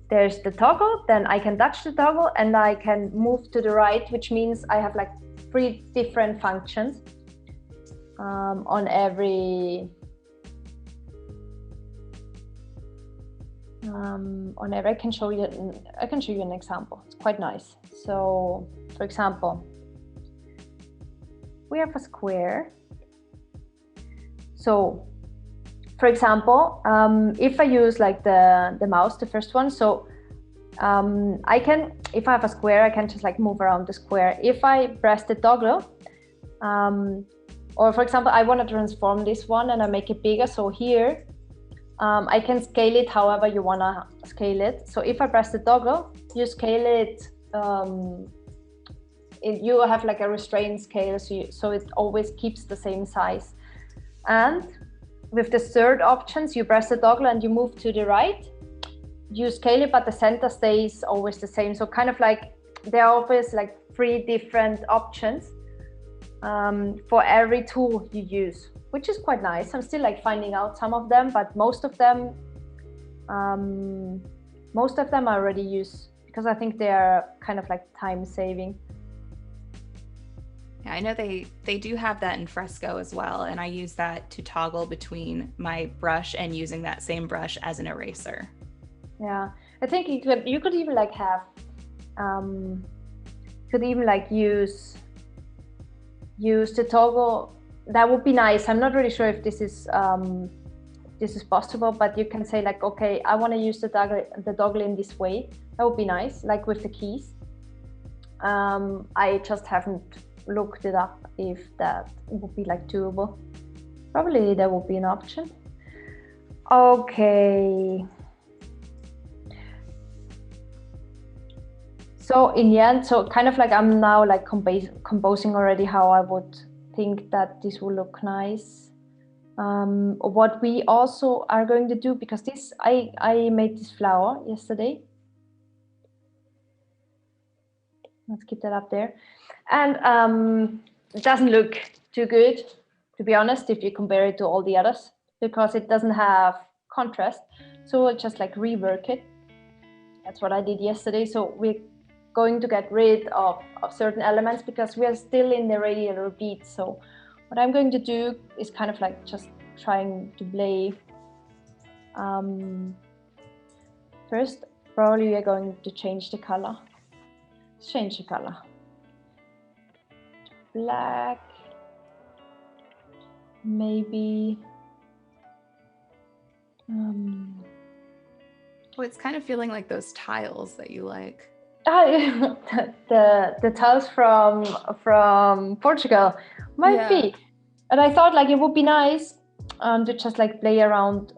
there's the toggle, then I can touch the toggle and I can move to the right, which means I have like 3 different functions on every I can show you an example. It's quite nice. So for example, we have a square. So for example, if I use like the mouse, the first one, so I can, if I have a square, I can just like move around the square. If I press the toggle, or for example, I want to transform this one and I make it bigger. So here, I can scale it however you want to scale it. So if I press the toggle, you scale it, you have like a restrained scale, so it always keeps the same size. And with the third options, you press the toggle and you move to the right, you scale it, but the center stays always the same. So kind of like there are always like 3 different options for every tool you use, which is quite nice. I'm still like finding out some of them, but most of them I already use, because I think they are kind of like time saving. Yeah, I know they do have that in Fresco as well, and I use that to toggle between my brush and using that same brush as an eraser. Yeah, I think you could even like have use use the toggle. That would be nice. I'm not really sure if this is possible, but you can say like, okay, I want to use the toggle in this way. That would be nice, like with the keys. I just haven't looked it up if that would be like doable. Probably that would be an option. Okay. So in the end, so kind of like I'm now like composing already how I would think that this will look nice. What we also are going to do, because this, I made this flower yesterday. Let's keep that up there. And it doesn't look too good, to be honest, if you compare it to all the others, because it doesn't have contrast. So I'll just like rework it. That's what I did yesterday. So we're going to get rid of certain elements because we are still in the radial beat. So what I'm going to do is kind of like just trying to play. First, probably we're going to change the color. Let's change the color. Black. Maybe. Oh, it's kind of feeling like those tiles that you like. The tiles from Portugal might be, and I thought like it would be nice to just like play around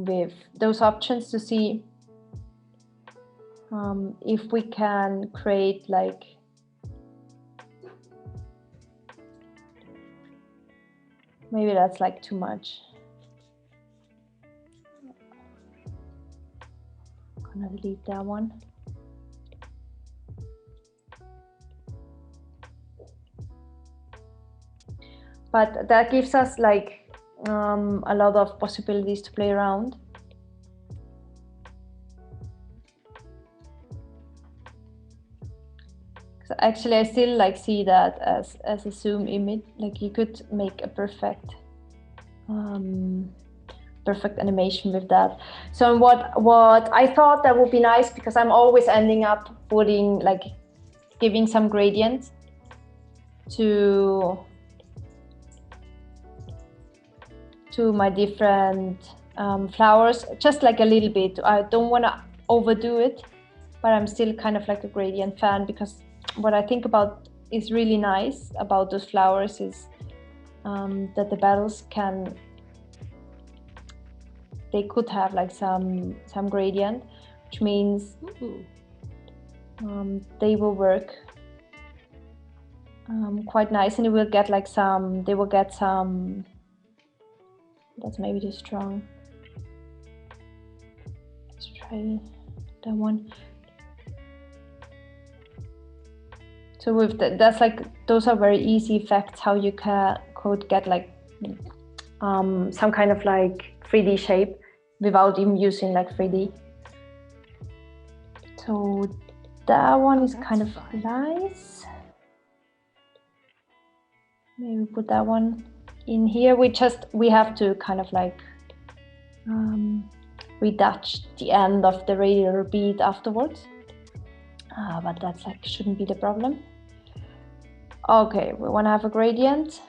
with those options to see if we can create like maybe that's like too much. I'm gonna delete that one. But that gives us like a lot of possibilities to play around. So actually, I still like see that as a zoom image. Like you could make a perfect animation with that. So what I thought that would be nice, because I'm always ending up putting like giving some gradient to my different flowers, just like a little bit. I don't want to overdo it, but I'm still kind of like a gradient fan, because what I think about is really nice about those flowers is that the petals they could have like some gradient, which means they will work quite nice, and it will get like they will get some. That's maybe too strong. Let's try that one. So with that's like, those are very easy effects how you could get like some kind of like 3D shape without even using like 3D. So that one is kind of nice. Maybe put that one in here. We have to kind of like retouch the end of the radial bead afterwards, but that's like shouldn't be the problem. Okay, we want to have a gradient.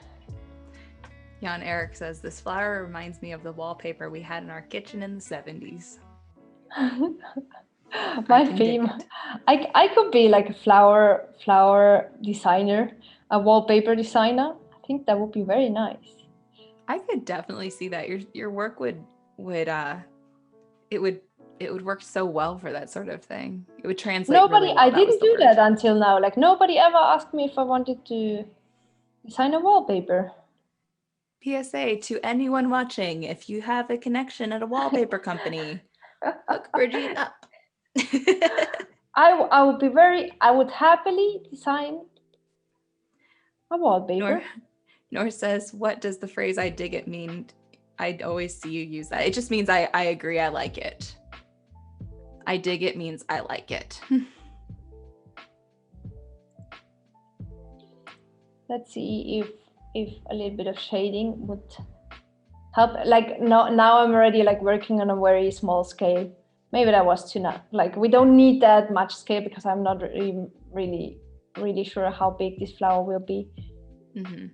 Jan Eric says this flower reminds me of the wallpaper we had in our kitchen in the 70s. My theme. I could be like a flower designer, a wallpaper designer. I think that would be very nice. I could definitely see that. Your work would work so well for that sort of thing. It would translate. I didn't do that until now. Like nobody ever asked me if I wanted to design a wallpaper. PSA to anyone watching: if you have a connection at a wallpaper company, hook Birgit up. I would happily design a wallpaper. Nor says, what does the phrase "I dig it" mean? I always see you use that. It just means I agree, I like it. I dig it means I like it. Let's see if a little bit of shading would help. Like now I'm already like working on a very small scale. Maybe that was too much. Like we don't need that much scale, because I'm not really sure how big this flower will be. Mm-hmm.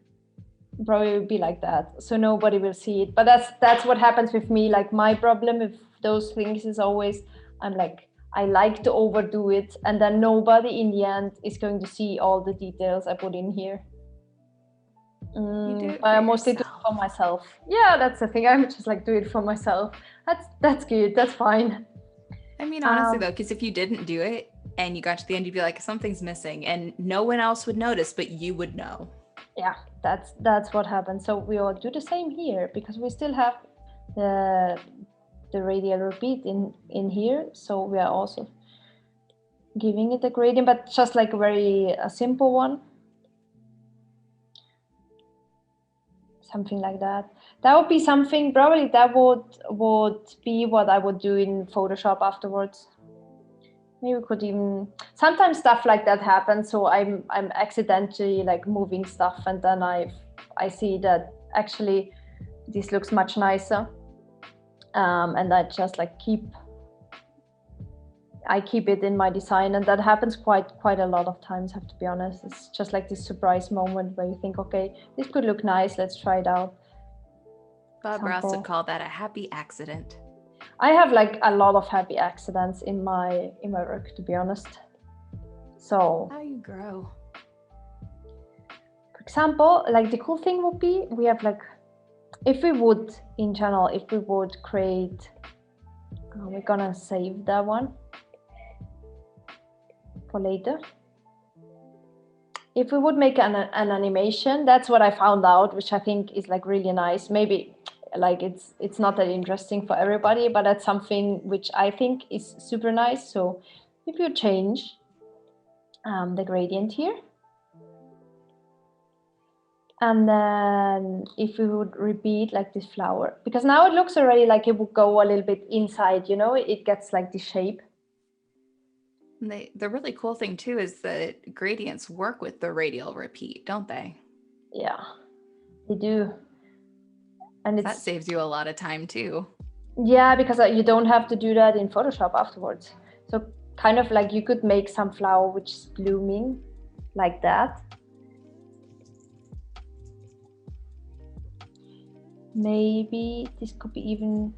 probably would be like that, so nobody will see it. But that's what happens with me. Like my problem with those things is always I'm like I like to overdo it, and then nobody in the end is going to see all the details I put in here. You do it But I for mostly do it yourself. for myself. Yeah, that's the thing. I'm just like do it for myself. That's good. That's fine. I mean, honestly though, because if you didn't do it and you got to the end, you'd be like, something's missing, and no one else would notice, but you would know. Yeah, that's what happens. So we all do the same here because we still have the radial repeat in here. So we are also giving it a gradient, but just like a simple one. Something like that. That would be something, probably that would be what I would do in Photoshop afterwards. Maybe we could even, sometimes stuff like that happens. So I'm accidentally like moving stuff, and then I see that actually this looks much nicer. And I just like I keep it in my design, and that happens quite a lot of times, I have to be honest. It's just like this surprise moment where you think, okay, this could look nice, let's try it out. Bob Ross would call that a happy accident. I have like a lot of happy accidents in my work, to be honest. So how you grow. For example, like the cool thing would be we have like, if we would in general, if we would create, we're gonna save that one for later. If we would make an animation, that's what I found out, which I think is like really nice. Maybe like it's not that interesting for everybody, but that's something which I think is super nice. So if you change the gradient here, and then if we would repeat like this flower, because now it looks already like it would go a little bit inside, you know, it gets like the shape. And the really cool thing too is that gradients work with the radial repeat, don't they? Yeah, they do. And that saves you a lot of time too. Yeah, because you don't have to do that in Photoshop afterwards. So kind of like you could make some flower which is blooming like that. Maybe this could be even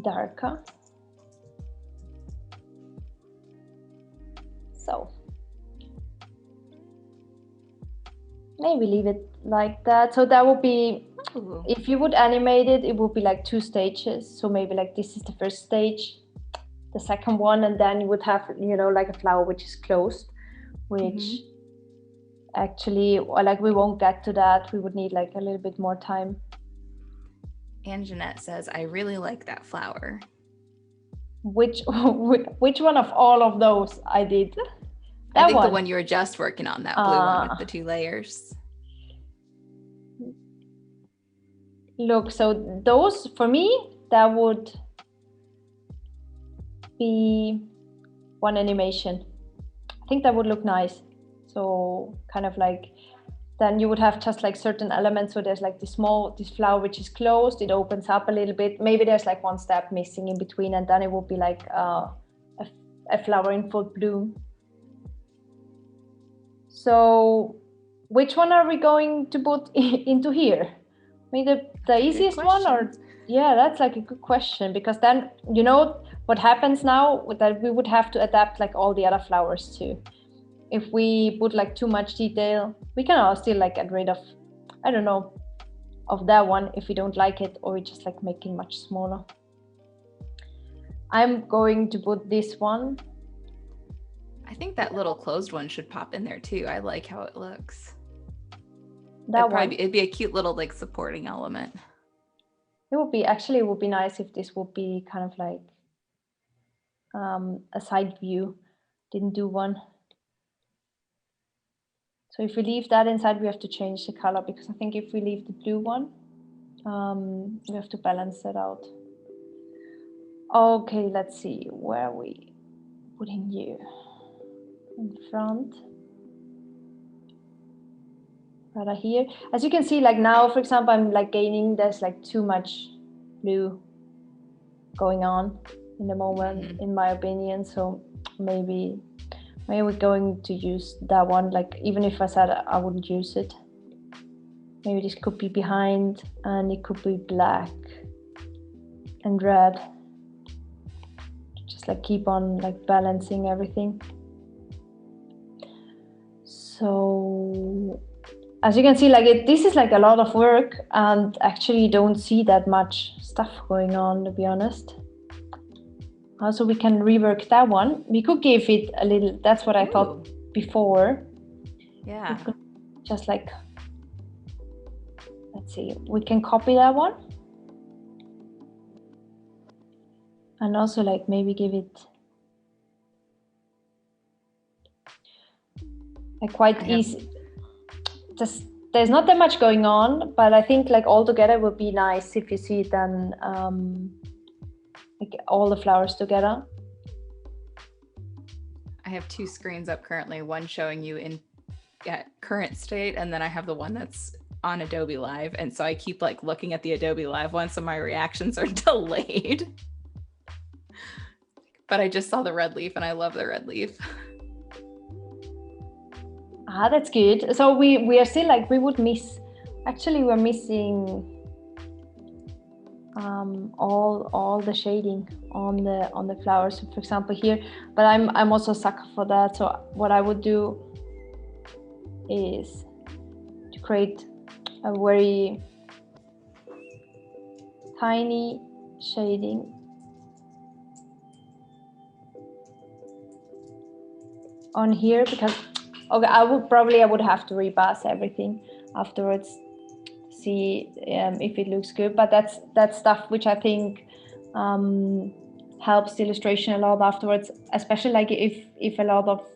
darker. So maybe leave it like that. So that would be, if you would animate it, it would be like 2 stages. So maybe like this is the first stage, the second one, and then you would have, you know, like a flower which is closed, which actually, like we won't get to that. We would need like a little bit more time. And Jeanette says, I really like that flower. Which one of all of those I did? I think the one you were just working on, that blue one with the 2 layers. Look, so those, for me, that would be one animation. I think that would look nice. So kind of like, then you would have just like certain elements. So there's like this flower which is closed, it opens up a little bit. Maybe there's like one step missing in between, and then it would be like a flower in full bloom. So which one are we going to put into here? Maybe the easiest one, or yeah, that's like a good question, because then, you know, what happens now that we would have to adapt like all the other flowers too. If we put like too much detail, we can all still like get rid of, I don't know, of that one if we don't like it, or we just like make it much smaller. I'm going to put this one. I think that little closed one should pop in there too. I like how it looks. It'd be a cute little like supporting element. It would be nice if this would be kind of like a side view. Didn't do one. So if we leave that inside, we have to change the color, because I think if we leave the blue one, we have to balance that out. Okay, let's see, where are we putting you? In front. Right here. As you can see, like now, for example, I'm like gaining, there's like too much blue going on in the moment, in my opinion. So maybe we're going to use that one, like even if I said I wouldn't use it. maybe this could be behind, and it could be black and red. Just like keep on like balancing everything. So as you can see, like this is like a lot of work, and actually you don't see that much stuff going on, to be honest. Also, we can rework that one. We could give it a little, that's what I thought before. Yeah. We could just like, let's see, we can copy that one. And also like maybe give it like quite easy. Just there's not that much going on, but I think like all together would be nice if you see it then like all the flowers together. I have two screens up currently, one showing you in current state, and then I have the one that's on Adobe Live, and so I keep like looking at the Adobe Live one, so my reactions are delayed. But I just saw the red leaf, and I love the red leaf. Ah, that's good. So we are still like, we would miss, actually we're missing all the shading on the flowers, for example here, but I'm also a sucker for that. So what I would do is to create a very tiny shading on here, because okay, I would have to rebus everything afterwards, see if it looks good, but that's stuff which I think helps the illustration a lot afterwards, especially like if a lot of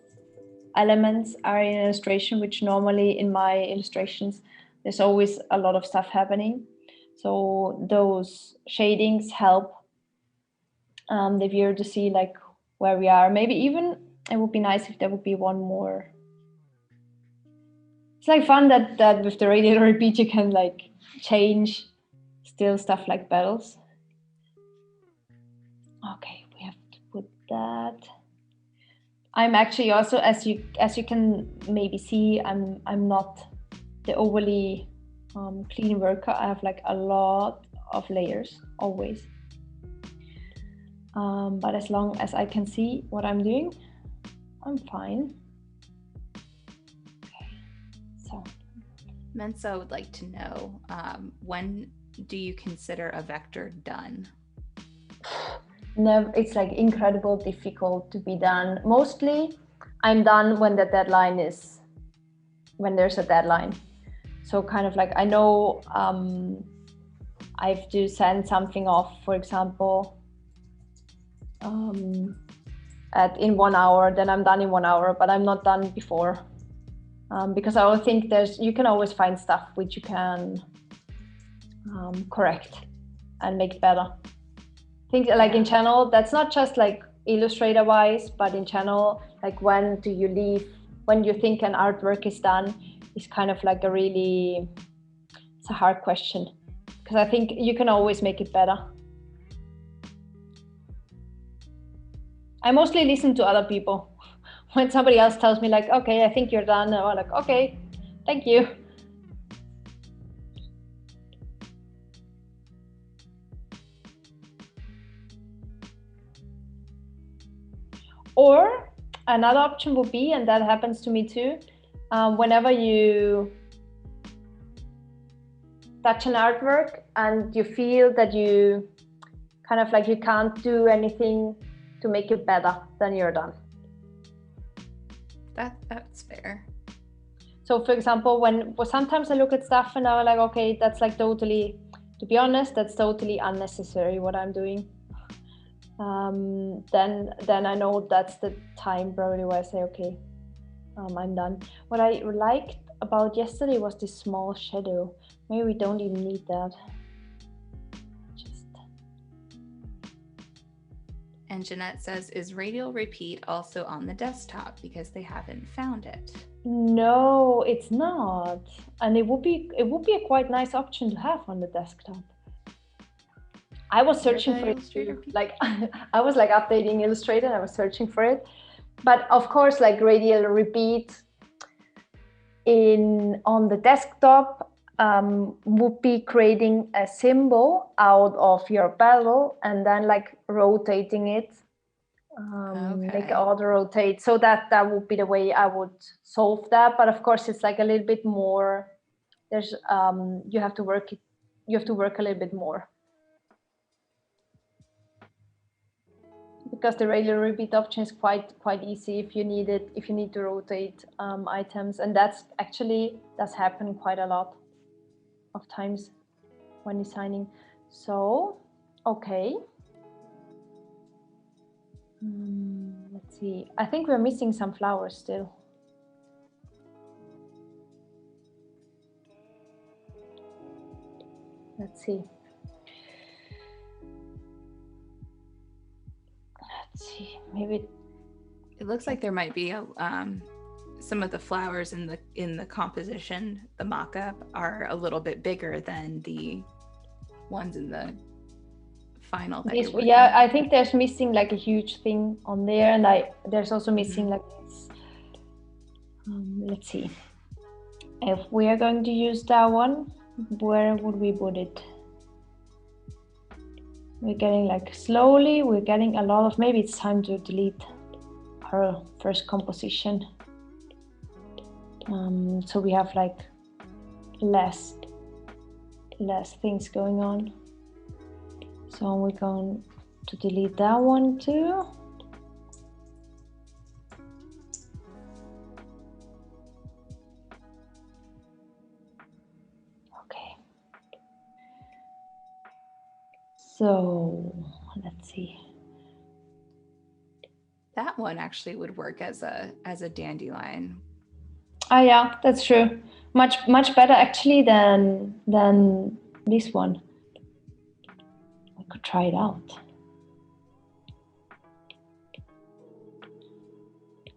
elements are in illustration, which normally in my illustrations there's always a lot of stuff happening, so those shadings help the viewer to see like where we are. Maybe even it would be nice if there would be one more. It's like fun that with the radial repeat you can like change still stuff like petals. Okay, we have to put that. I'm actually also, as you can maybe see, I'm not the overly clean worker. I have like a lot of layers always. But as long as I can see what I'm doing, I'm fine. Okay, so. Mensa would like to know, when do you consider a vector done? Never, it's like incredible difficult to be done. Mostly I'm done when the deadline is, when there's a deadline. So kind of like I know I have to send something off, for example, in 1 hour, then I'm done in 1 hour, but I'm not done before. Because I think you can always find stuff which you can correct and make better. Think like in channel, that's not just like Illustrator wise, but in channel, like when do you leave, when you think an artwork is done, is kind of like it's a hard question, because I think you can always make it better. I mostly listen to other people. When somebody else tells me like, okay, I think you're done, I'm like, okay, thank you. Or another option would be, and that happens to me too, whenever you touch an artwork and you feel that you kind of like you can't do anything to make it better, then you're done. That's fair. So for example, sometimes I look at stuff and I'm like, okay, that's like totally, to be honest, that's totally unnecessary what I'm doing. Then I know that's the time probably where I say, okay, I'm done. What I liked about yesterday was this small shadow. Maybe we don't even need that. And Jeanette says, is radial repeat also on the desktop, because they haven't found it? No, it's not. And it would be a quite nice option to have on the desktop. I was searching for it, like I was like updating Illustrator and I was searching for it. But of course, like radial repeat on the desktop, would be creating a symbol out of your petal and then like rotating it, make it auto rotate. So that would be the way I would solve that. But of course, it's like a little bit more. There's you have to work it. You have to work a little bit more. Because the regular repeat option is quite easy if you need it, if you need to rotate items, and that's happen quite a lot of times when designing. So okay, let's see, I think we're missing some flowers still. Let's see. Maybe it looks like there might be some of the flowers in the composition, the mock-up, are a little bit bigger than the ones in the final that you're working on. I think there's missing like a huge thing on there, and there's also missing like this. Let's see, if we are going to use that one, where would we put it? We're getting like slowly, we're getting a lot of, maybe it's time to delete our first composition. So we have like less things going on. So we're going to delete that one too. Okay. So let's see. That one actually would work as a dandelion. Oh yeah, that's true. Much better actually than this one. I could try it out.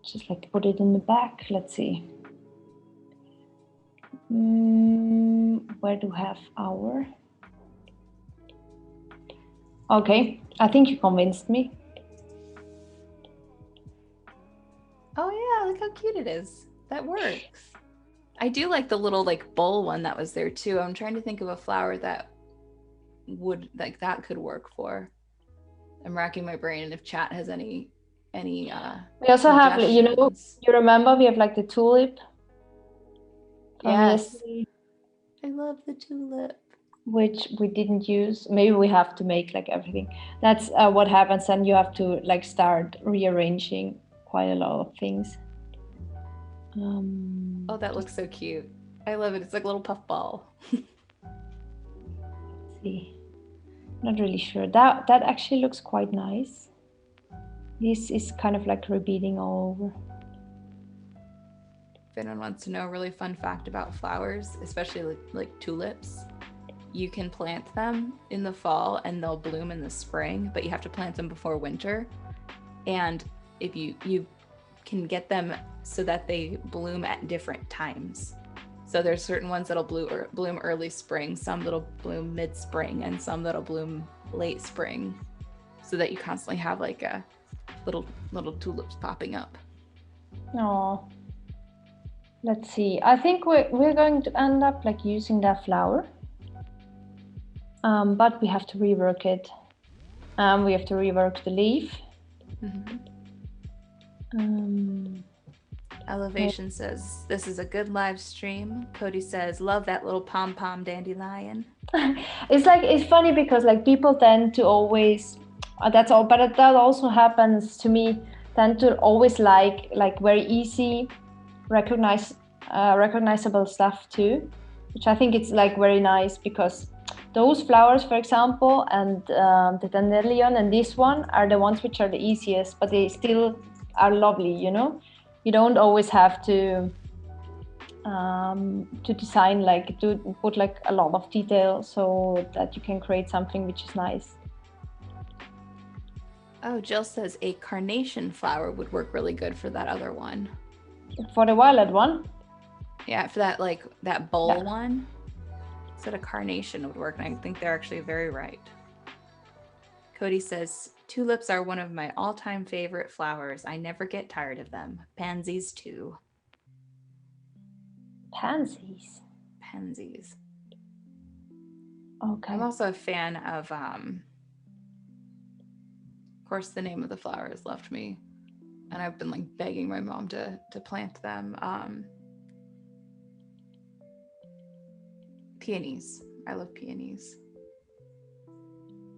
Just like put it in the back. Let's see. Where do we have our? Okay, I think you convinced me. Oh yeah, look how cute it is. That works. I do like the little like bowl one that was there too. I'm trying to think of a flower that would like that could work for. I'm racking my brain, and if chat has any we also have, you know, you remember we have like the tulip. Yes. I love the tulip. Which we didn't use. Maybe we have to make like everything. That's what happens, and you have to like start rearranging quite a lot of things. Oh, that looks so cute. I love it. It's like a little puff ball. Let's see. Not really sure. That actually looks quite nice. This is kind of like repeating all over. If anyone wants to know a really fun fact about flowers, especially like tulips, you can plant them in the fall and they'll bloom in the spring, but you have to plant them before winter. And if you can get them so that they bloom at different times. So there's certain ones that'll bloom early spring, some that'll bloom mid-spring, and some that'll bloom late spring, so that you constantly have like a little tulips popping up. Oh, let's see. I think we're going to end up like using that flower, but we have to rework it. We have to rework the leaf. Elevation says, this is a good live stream. Cody says, love that little pom-pom dandelion. It's funny because like people tend to always, that's all, but that also happens to me, tend to always like very easy, recognizable stuff too, which I think it's like very nice, because those flowers, for example, and the dandelion and this one are the ones which are the easiest, but they still are lovely, you know. You don't always have to design, like to put like a lot of detail, so that you can create something which is nice. Oh, Jill says a carnation flower would work really good for that other one. For the violet one? Yeah, for that like that bowl one. Said a carnation would work, and I think they're actually very right. Cody says, tulips are one of my all-time favorite flowers. I never get tired of them. Pansies too. Pansies? Pansies. Okay. I'm also a fan of course, the name of the flower has left me, and I've been like begging my mom to plant them. Peonies. I love peonies.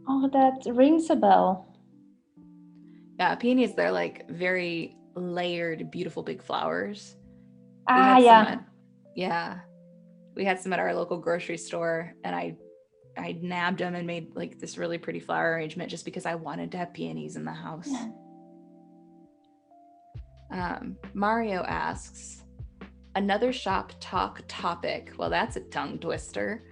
Oh, that rings a bell. Yeah, peonies, they're like very layered, beautiful big flowers. We Ah, had some yeah. at, yeah, we had some at our local grocery store, and I nabbed them and made like this really pretty flower arrangement just because I wanted to have peonies in the house. Mario asks, another shop talk topic. Well, that's a tongue twister.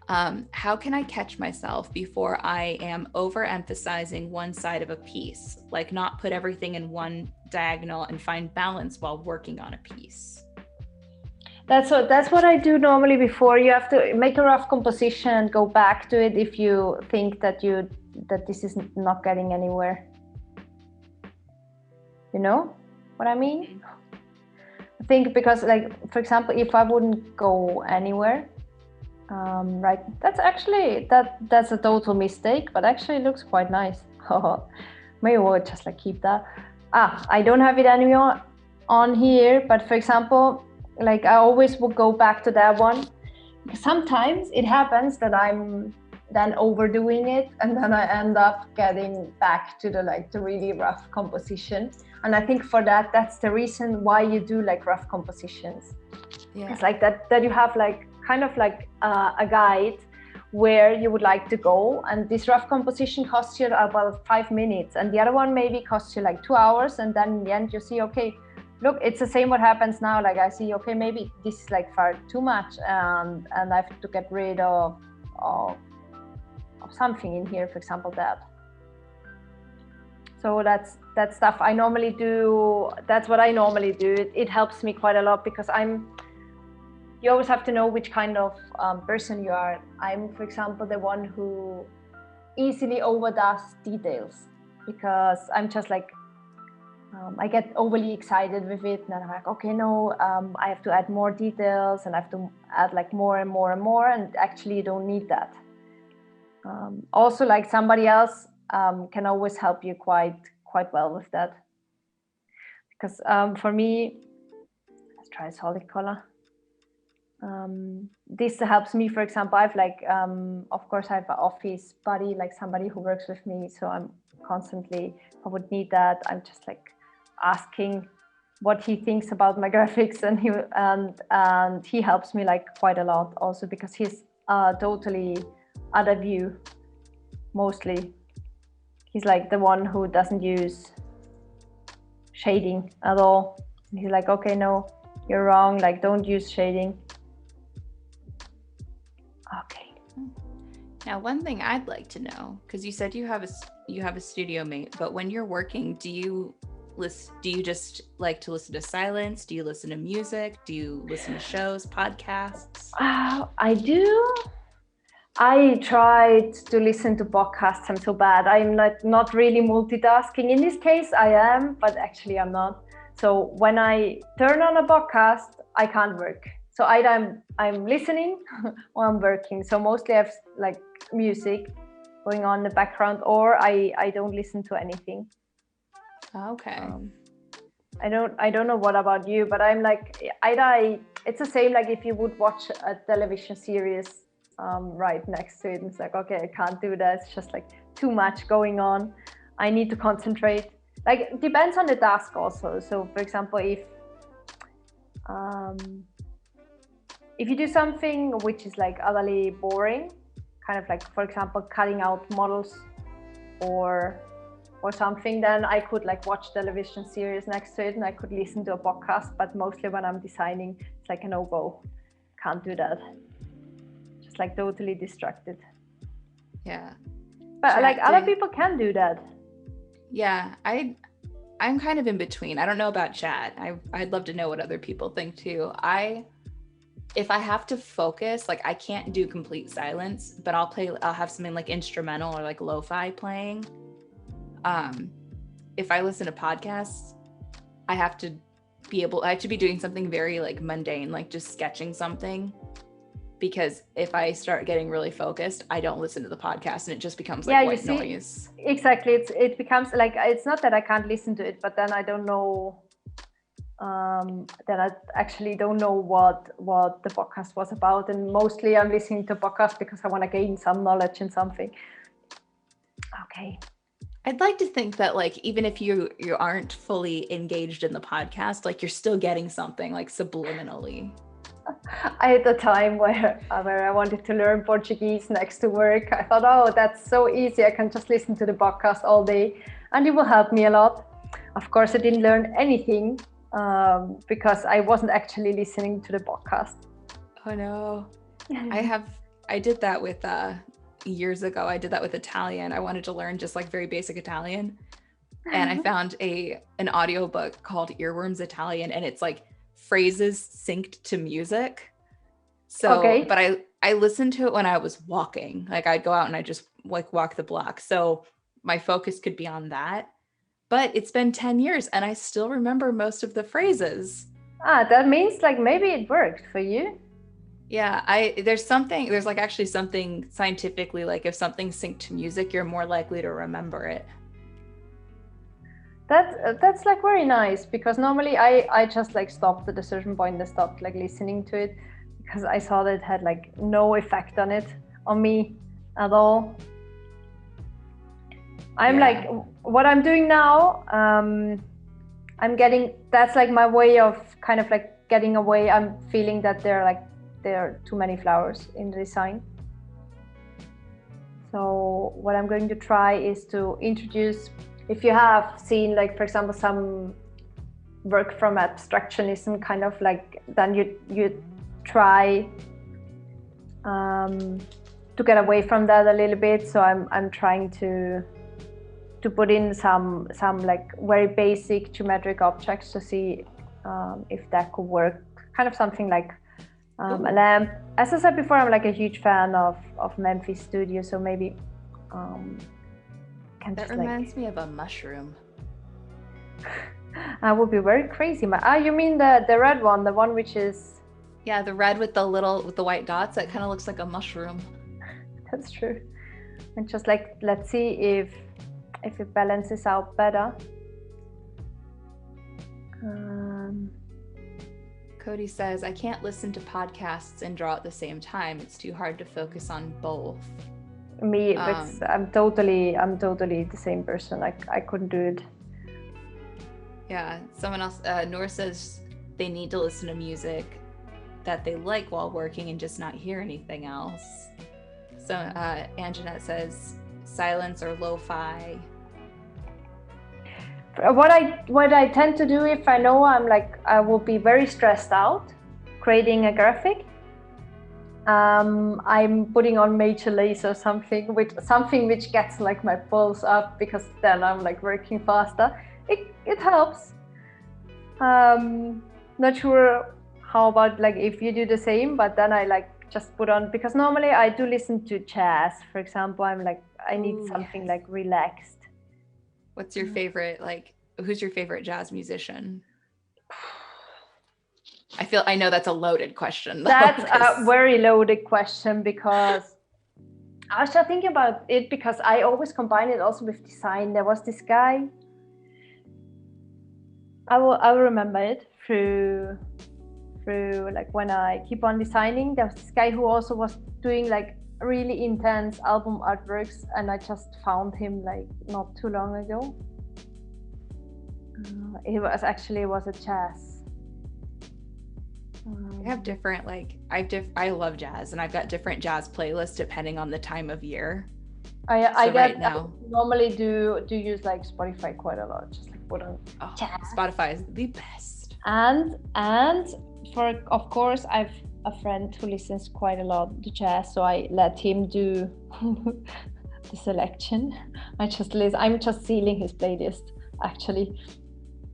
How can I catch myself before I am overemphasizing one side of a piece, like not put everything in one diagonal and find balance while working on a piece? That's what I do normally. Before, you have to make a rough composition and go back to it if you think that this is not getting anywhere. You know what I mean? I think because, like, for example, if I wouldn't go anywhere, right, that's a total mistake, but actually it looks quite nice. Maybe we'll just like keep that. I don't have it anymore on here, but for example, like I always would go back to that one. Sometimes it happens that I'm then overdoing it, and then I end up getting back to the really rough composition. And I think for that's the reason why you do like rough compositions. Yeah. It's like that you have like kind of like a guide where you would like to go, and this rough composition costs you about 5 minutes, and the other one maybe costs you like 2 hours, and then in the end you see, okay, look, it's the same what happens now. Like I see, okay, maybe this is like far too much, and I have to get rid of something in here, for example, that. So that's stuff I normally do. That's what I normally do. It helps me quite a lot because you always have to know which kind of person you are. I'm, for example, the one who easily overdoes details because I'm just like, I get overly excited with it, and then I'm like, okay, no, I have to add more details, and I have to add like more and more and more, and actually you don't need that. Also, like somebody else can always help you quite well with that. Because for me, let's try a solid color. This helps me, for example, I've like, of course I have an office buddy, like somebody who works with me. So I'm constantly, if I would need that, I'm just like asking what he thinks about my graphics, and he helps me like quite a lot also because he's totally other view, mostly. He's like the one who doesn't use shading at all. He's like, okay, no, you're wrong, like don't use shading. Okay. Now, one thing I'd like to know, because you said you have a studio mate, but when you're working, do you just like to listen to silence? Do you listen to music? Do you listen to shows, podcasts? I do. I tried to listen to podcasts. I'm so bad. I'm not really multitasking. In this case, I am, but actually I'm not. So when I turn on a podcast, I can't work. So either I'm listening or I'm working. So mostly I have like music going on in the background, or I don't listen to anything. Okay. I don't know what about you, but I'm like, it's the same like if you would watch a television series right next to it, and it's like, okay, I can't do that. It's just like too much going on. I need to concentrate. Like it depends on the task also. So for example, if you do something which is like utterly boring, kind of like, for example, cutting out models or something, then I could like watch television series next to it, and I could listen to a podcast. But mostly when I'm designing, it's like a no-go. Can't do that. Just like totally distracted. Yeah. But like other people can do that. Yeah, I'm kind of in between. I don't know about chat. I'd love to know what other people think too. If I have to focus, like I can't do complete silence, but I'll have something like instrumental or like lo-fi playing. If I listen to podcasts, I have to be doing something very like mundane, like just sketching something. because if I start getting really focused, I don't listen to the podcast and it just becomes like Yeah, you white see, noise. exactly. It becomes like, it's not that I can't listen to it, but then I don't know. Then I actually don't know what the podcast was about, and mostly I'm listening to podcasts because I want to gain some knowledge in something. Okay. I'd like to think that like even if you aren't fully engaged in the podcast, like you're still getting something like subliminally. I had a time where I wanted to learn Portuguese next to work. I thought, oh, that's so easy. I can just listen to the podcast all day and it will help me a lot. Of course, I didn't learn anything because I wasn't actually listening to the podcast. Oh no. I did that with years ago. I did that with Italian. I wanted to learn just like very basic Italian. And I found an audiobook called Earworms Italian, and it's like phrases synced to music. So, Okay. but I listened to it when I was walking. Like I'd go out and I just like walk the block. So my focus could be on that. But it's been 10 years and I still remember most of the phrases. That means like maybe it worked for you. Yeah, there's like actually something scientifically, like if something's synced to music, you're more likely to remember it. That's like very nice, because normally I just like stopped at a certain point and stopped like listening to it because I saw that it had like no effect on me at all. I'm like, what I'm doing now, that's like my way of kind of like getting away. I'm feeling that there are too many flowers in the design. So what I'm going to try is to introduce, if you have seen like, for example, some work from abstractionism, kind of like, then you try to get away from that a little bit. So I'm trying to put in some like very basic geometric objects to see if that could work. Kind of something like a lamp. As I said before, I'm like a huge fan of Memphis Studio, so maybe that reminds me of a mushroom. I would be very crazy. You mean the red one, the one which is... Yeah, the red with the white dots. That kind of looks like a mushroom. That's true. And just like, let's see if it balances out better. Cody says, I can't listen to podcasts and draw at the same time. It's too hard to focus on both. Me, I'm totally the same person. Like I couldn't do it. Yeah, someone else, Nora says they need to listen to music that they like while working and just not hear anything else. So Anjanette says silence or lo-fi. What I tend to do if I know I will be very stressed out creating a graphic, I'm putting on Major Lazer something which gets like my pulse up, because then I'm like working faster. It helps. Not sure how about like if you do the same, but then I like just put on, because normally I do listen to jazz, for example. I'm like, I need something like relaxed. What's your favorite, like, who's your favorite jazz musician? I know that's a loaded question. Though, that's a very loaded question, because I was just thinking about it, because I always combine it also with design. There was this guy, I will remember it through like when I keep on designing. There was this guy who also was doing like really intense album artworks, and I just found him like not too long ago. It was a jazz. I have different, like, I love jazz, and I've got different jazz playlists depending on the time of year. I normally do use like Spotify quite a lot, just like put on jazz. Spotify is the best. And for, of course, I've a friend who listens quite a lot to jazz, so I let him do the selection. I'm just stealing his playlist, actually.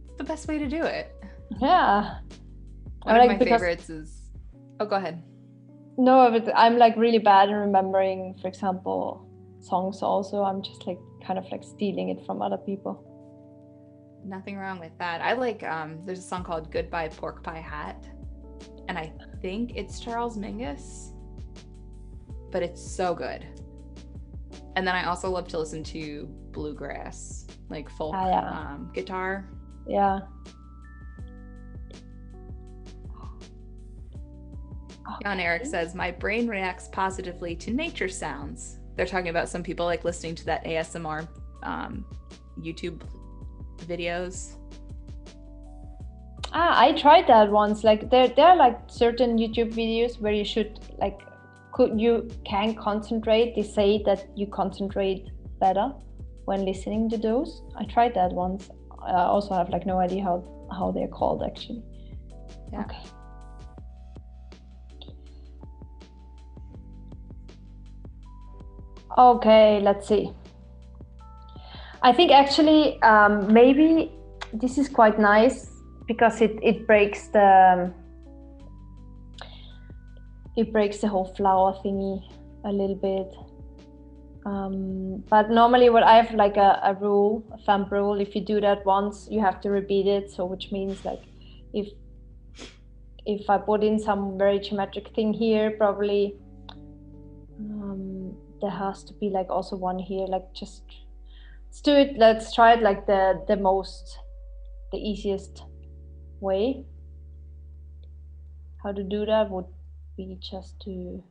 It's the best way to do it. Yeah. One of my favorites is... Oh, go ahead. No, but I'm like really bad in remembering, for example, songs also. I'm just like kind of like stealing it from other people. Nothing wrong with that. I like, there's a song called Goodbye Pork Pie Hat, and I think it's Charles Mingus. but it's so good. And then I also love to listen to bluegrass, like folk guitar. Yeah. Jan Eric says, my brain reacts positively to nature sounds. They're talking about some people like listening to that ASMR YouTube videos. I tried that once. Like there are like certain YouTube videos where you should like you can concentrate. They say that you concentrate better when listening to those. I tried that once. I also have like no idea how they're called actually. Yeah. Okay. Okay, let's see. I think actually maybe this is quite nice because it breaks the whole flower thingy a little bit. But normally what I have like a rule, a thumb rule, if you do that once, you have to repeat it. So which means like if I put in some very geometric thing here, probably there has to be like also one here, like just let's do it. Let's try it like the easiest way. How to do that would be just to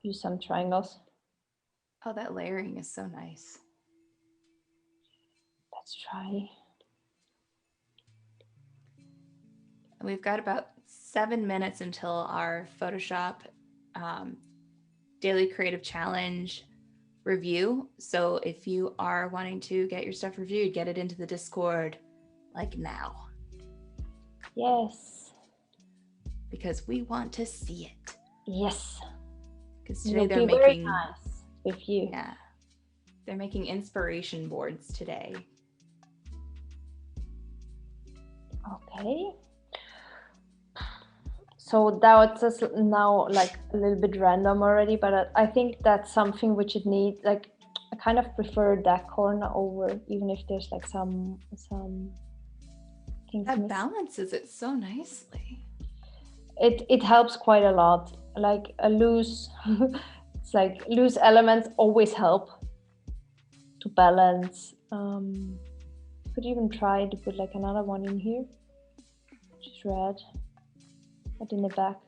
use some triangles. Oh, that layering is so nice. Let's try. We've got about 7 minutes until our Photoshop Daily Creative Challenge review. So if you are wanting to get your stuff reviewed, get it into the Discord like now. Yes. Because we want to see it. Yes. Because today they're making very nice with you. Yeah. They're making inspiration boards today. Okay. So that's just now like a little bit random already, but I think that's something which it needs. Like I kind of prefer that corner over, even if there's like some things. That balances it so nicely. It helps quite a lot. Like a loose, it's like loose elements always help to balance. Could even try to put like another one in here, which is red. But in the back,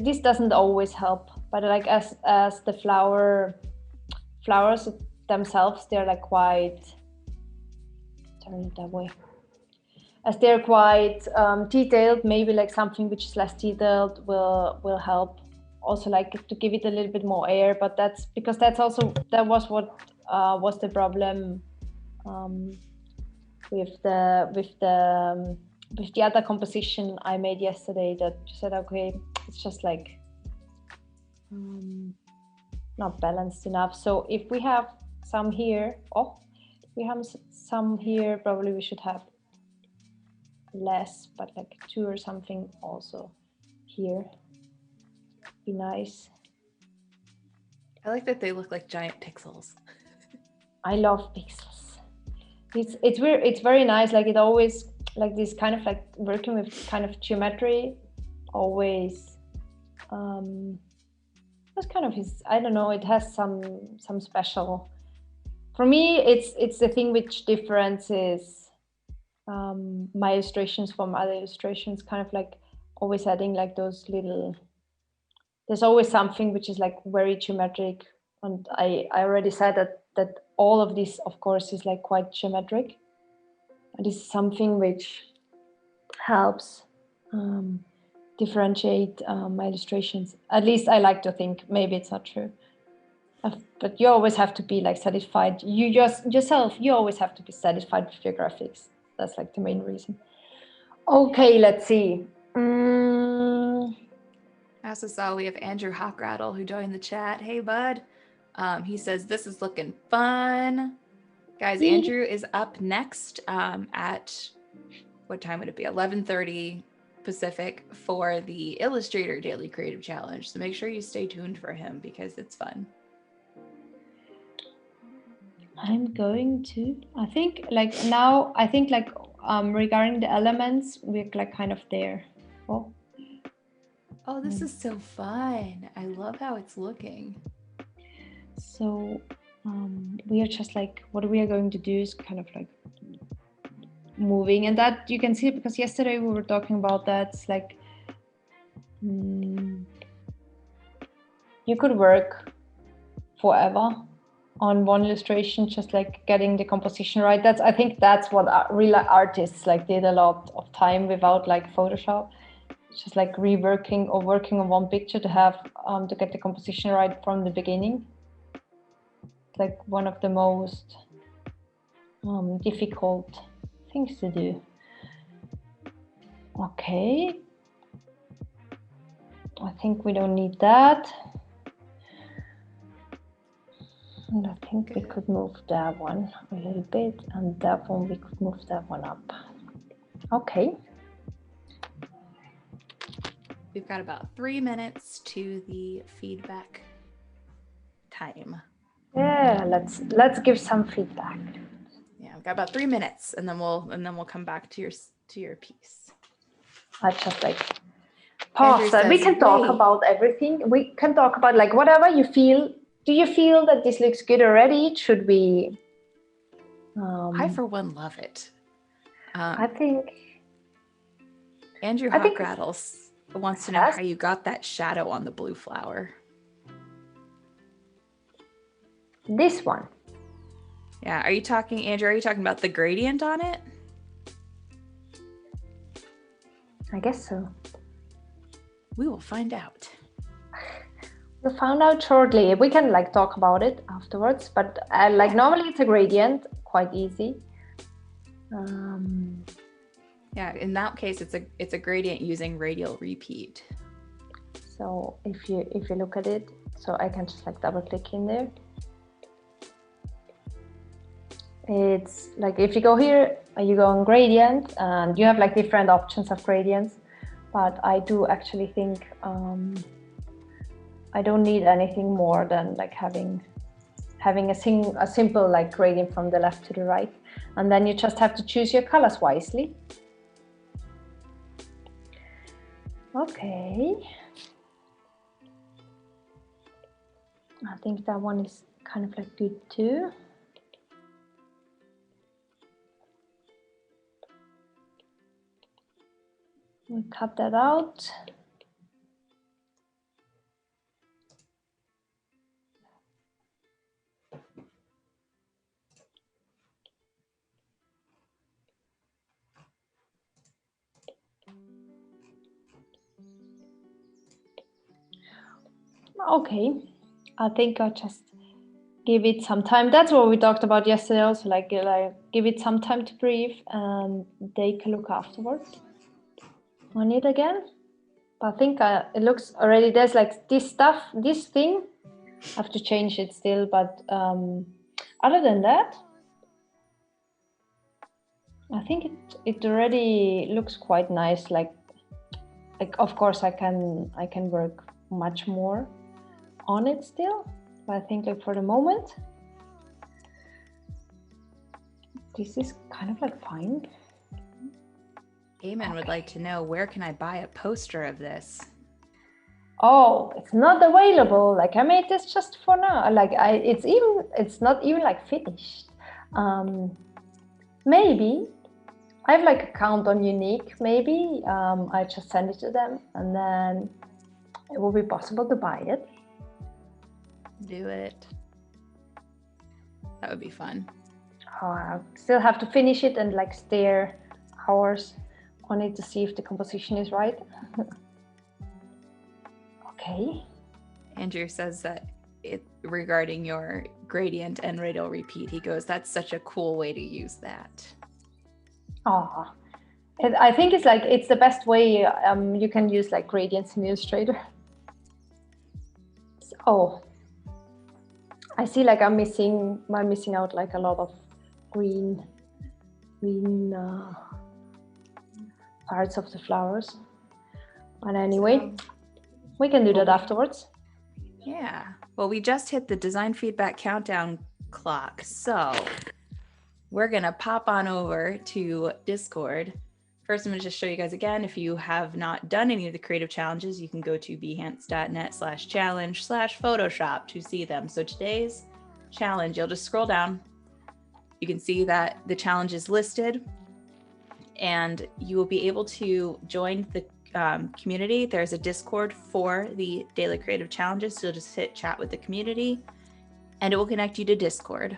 this doesn't always help, but like as the flowers themselves, they're like quite, turn it that way, as they're quite detailed. Maybe like something which is less detailed will help also, like to give it a little bit more air. But that's because that was what was the problem with the other composition I made yesterday, that you said, okay, it's just like not balanced enough. So if we have some here, probably we should have less, but like 2 or something also here. Be nice. I like that they look like giant pixels. I love pixels. It's weird. It's very nice. Like it always, like this kind of like working with kind of geometry always that's kind of his, I don't know, it has some special. For me, it's the thing which differences my illustrations from other illustrations, kind of like always adding like those little, there's always something which is like very geometric. And I already said that all of this, of course, is like quite geometric. And this is something which helps differentiate my illustrations. At least I like to think. Maybe it's not true. But you always have to be like satisfied. You yourself, you always have to be satisfied with your graphics. That's like the main reason. Okay, let's see. I also saw we have Andrew Hockrattle who joined the chat. Hey, bud. He says, this is looking fun. Guys, Andrew is up next at, what time would it be? 11:30 Pacific for the Illustrator Daily Creative Challenge. So make sure you stay tuned for him because it's fun. I'm going to, I think like now, I think like regarding the elements, we're like kind of there. Oh. Oh, this is so fun. I love how it's looking. So we are just like, what we are going to do is kind of like moving, and that you can see because yesterday we were talking about that. It's like you could work forever on one illustration, just like getting the composition right. I think that's what real artists like did a lot of time without like Photoshop. It's just like reworking or working on one picture to have to get the composition right from the beginning. It's like one of the most difficult things to do. Okay, I think we don't need that. And I think we could move that one a little bit, and that one we could move that one up. Okay. We've got about 3 minutes to the feedback time. Yeah, let's give some feedback. Yeah, we've got about 3 minutes, and then we'll come back to your piece. I just like pause that. We can talk about everything. We can talk about like whatever you feel. Do you feel that this looks good already? Should we? I for one love it. I think Andrew Hawkrattles wants to know how you got that shadow on the blue flower. This one. Yeah, Andrew, are you talking about the gradient on it? I guess so. We will find out. We'll find out shortly. We can like talk about it afterwards, but like normally it's a gradient, quite easy. Yeah, in that case, it's a gradient using radial repeat. So if you look at it, so I can just like double click in there. It's like if you go here, you go on gradient, and you have like different options of gradients. But I do actually think I don't need anything more than like having a simple like gradient from the left to the right, and then you just have to choose your colors wisely. Okay, I think that one is kind of like good too. We'll cut that out. Okay, I think I'll just give it some time. That's what we talked about yesterday also, like give it some time to breathe and take a look afterwards on it again. But I think it looks already, there's like this thing, I have to change it still, but other than that, I think it already looks quite nice. Like of course I can work much more on it still, but I think like for the moment this is kind of like fine. Eamon would like to know, where can I buy a poster of this? Oh, it's not available. Like I made this just for now. Like it's not even like finished. Maybe I have like a count on Unique. Maybe I just send it to them, and then it will be possible to buy it. Do it. That would be fun. Oh, I still have to finish it and like stare hours on it to see if the composition is right. Okay. Andrew says that regarding your gradient and radial repeat, he goes, that's such a cool way to use that. Oh, I think it's the best way you can use like gradients in Illustrator. So I see like I'm missing out like a lot of green parts of the flowers. But anyway, we can do that afterwards. Yeah. Well, we just hit the design feedback countdown clock, so we're gonna pop on over to Discord First, I'm going to just show you guys again. If you have not done any of the creative challenges, you can go to behance.net/challenge/Photoshop to see them. So today's challenge, you'll just scroll down. You can see that the challenge is listed, and you will be able to join the community. There's a Discord for the daily creative challenges. So you'll just hit chat with the community and it will connect you to Discord.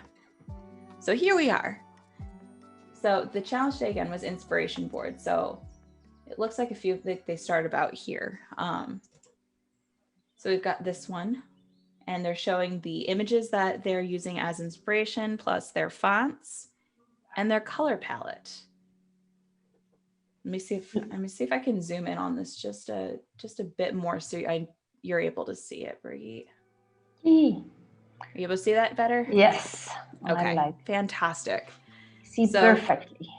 So here we are. So the challenge today again was inspiration board. So it looks like a few, they start about here. So we've got this one, and they're showing the images that they're using as inspiration, plus their fonts and their color palette. Let me see if I can zoom in on this just a bit more so you're able to see it, Birgit. Are you able to see that better? Yes. Okay, fantastic. See perfectly.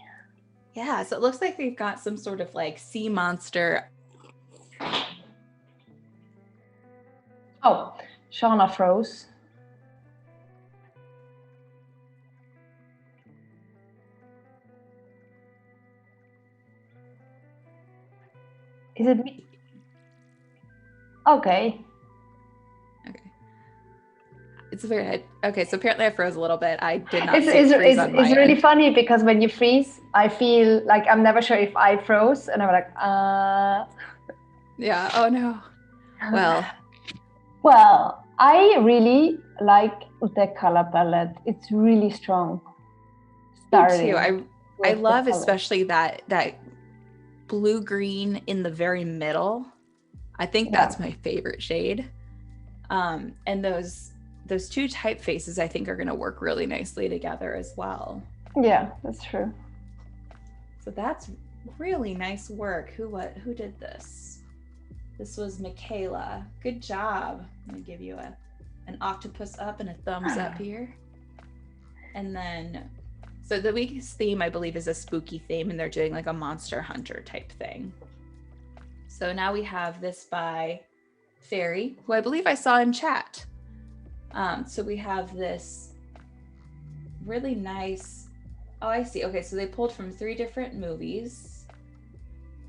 Yeah, so it looks like they've got some sort of like sea monster. Oh, Shauna froze. Is it me? Okay. It's very okay. So apparently I froze a little bit. I did not. It's really funny because when you freeze, I feel like I'm never sure if I froze, and I'm like, Yeah. Oh no. Well, I really like the color palette. It's really strong. Me too. I love especially that blue green in the very middle. I think that's my favorite shade. And those two typefaces I think are going to work really nicely together as well. Yeah, that's true. So that's really nice work. Who did this? This was Michaela. Good job. I'm going to give you an octopus up and a thumbs up here. And then, so the week's theme, I believe, is a spooky theme, and they're doing like a monster hunter type thing. So now we have this by Fairy, who I believe I saw in chat. So we have this really nice, oh, I see. Okay, so they pulled from 3 different movies,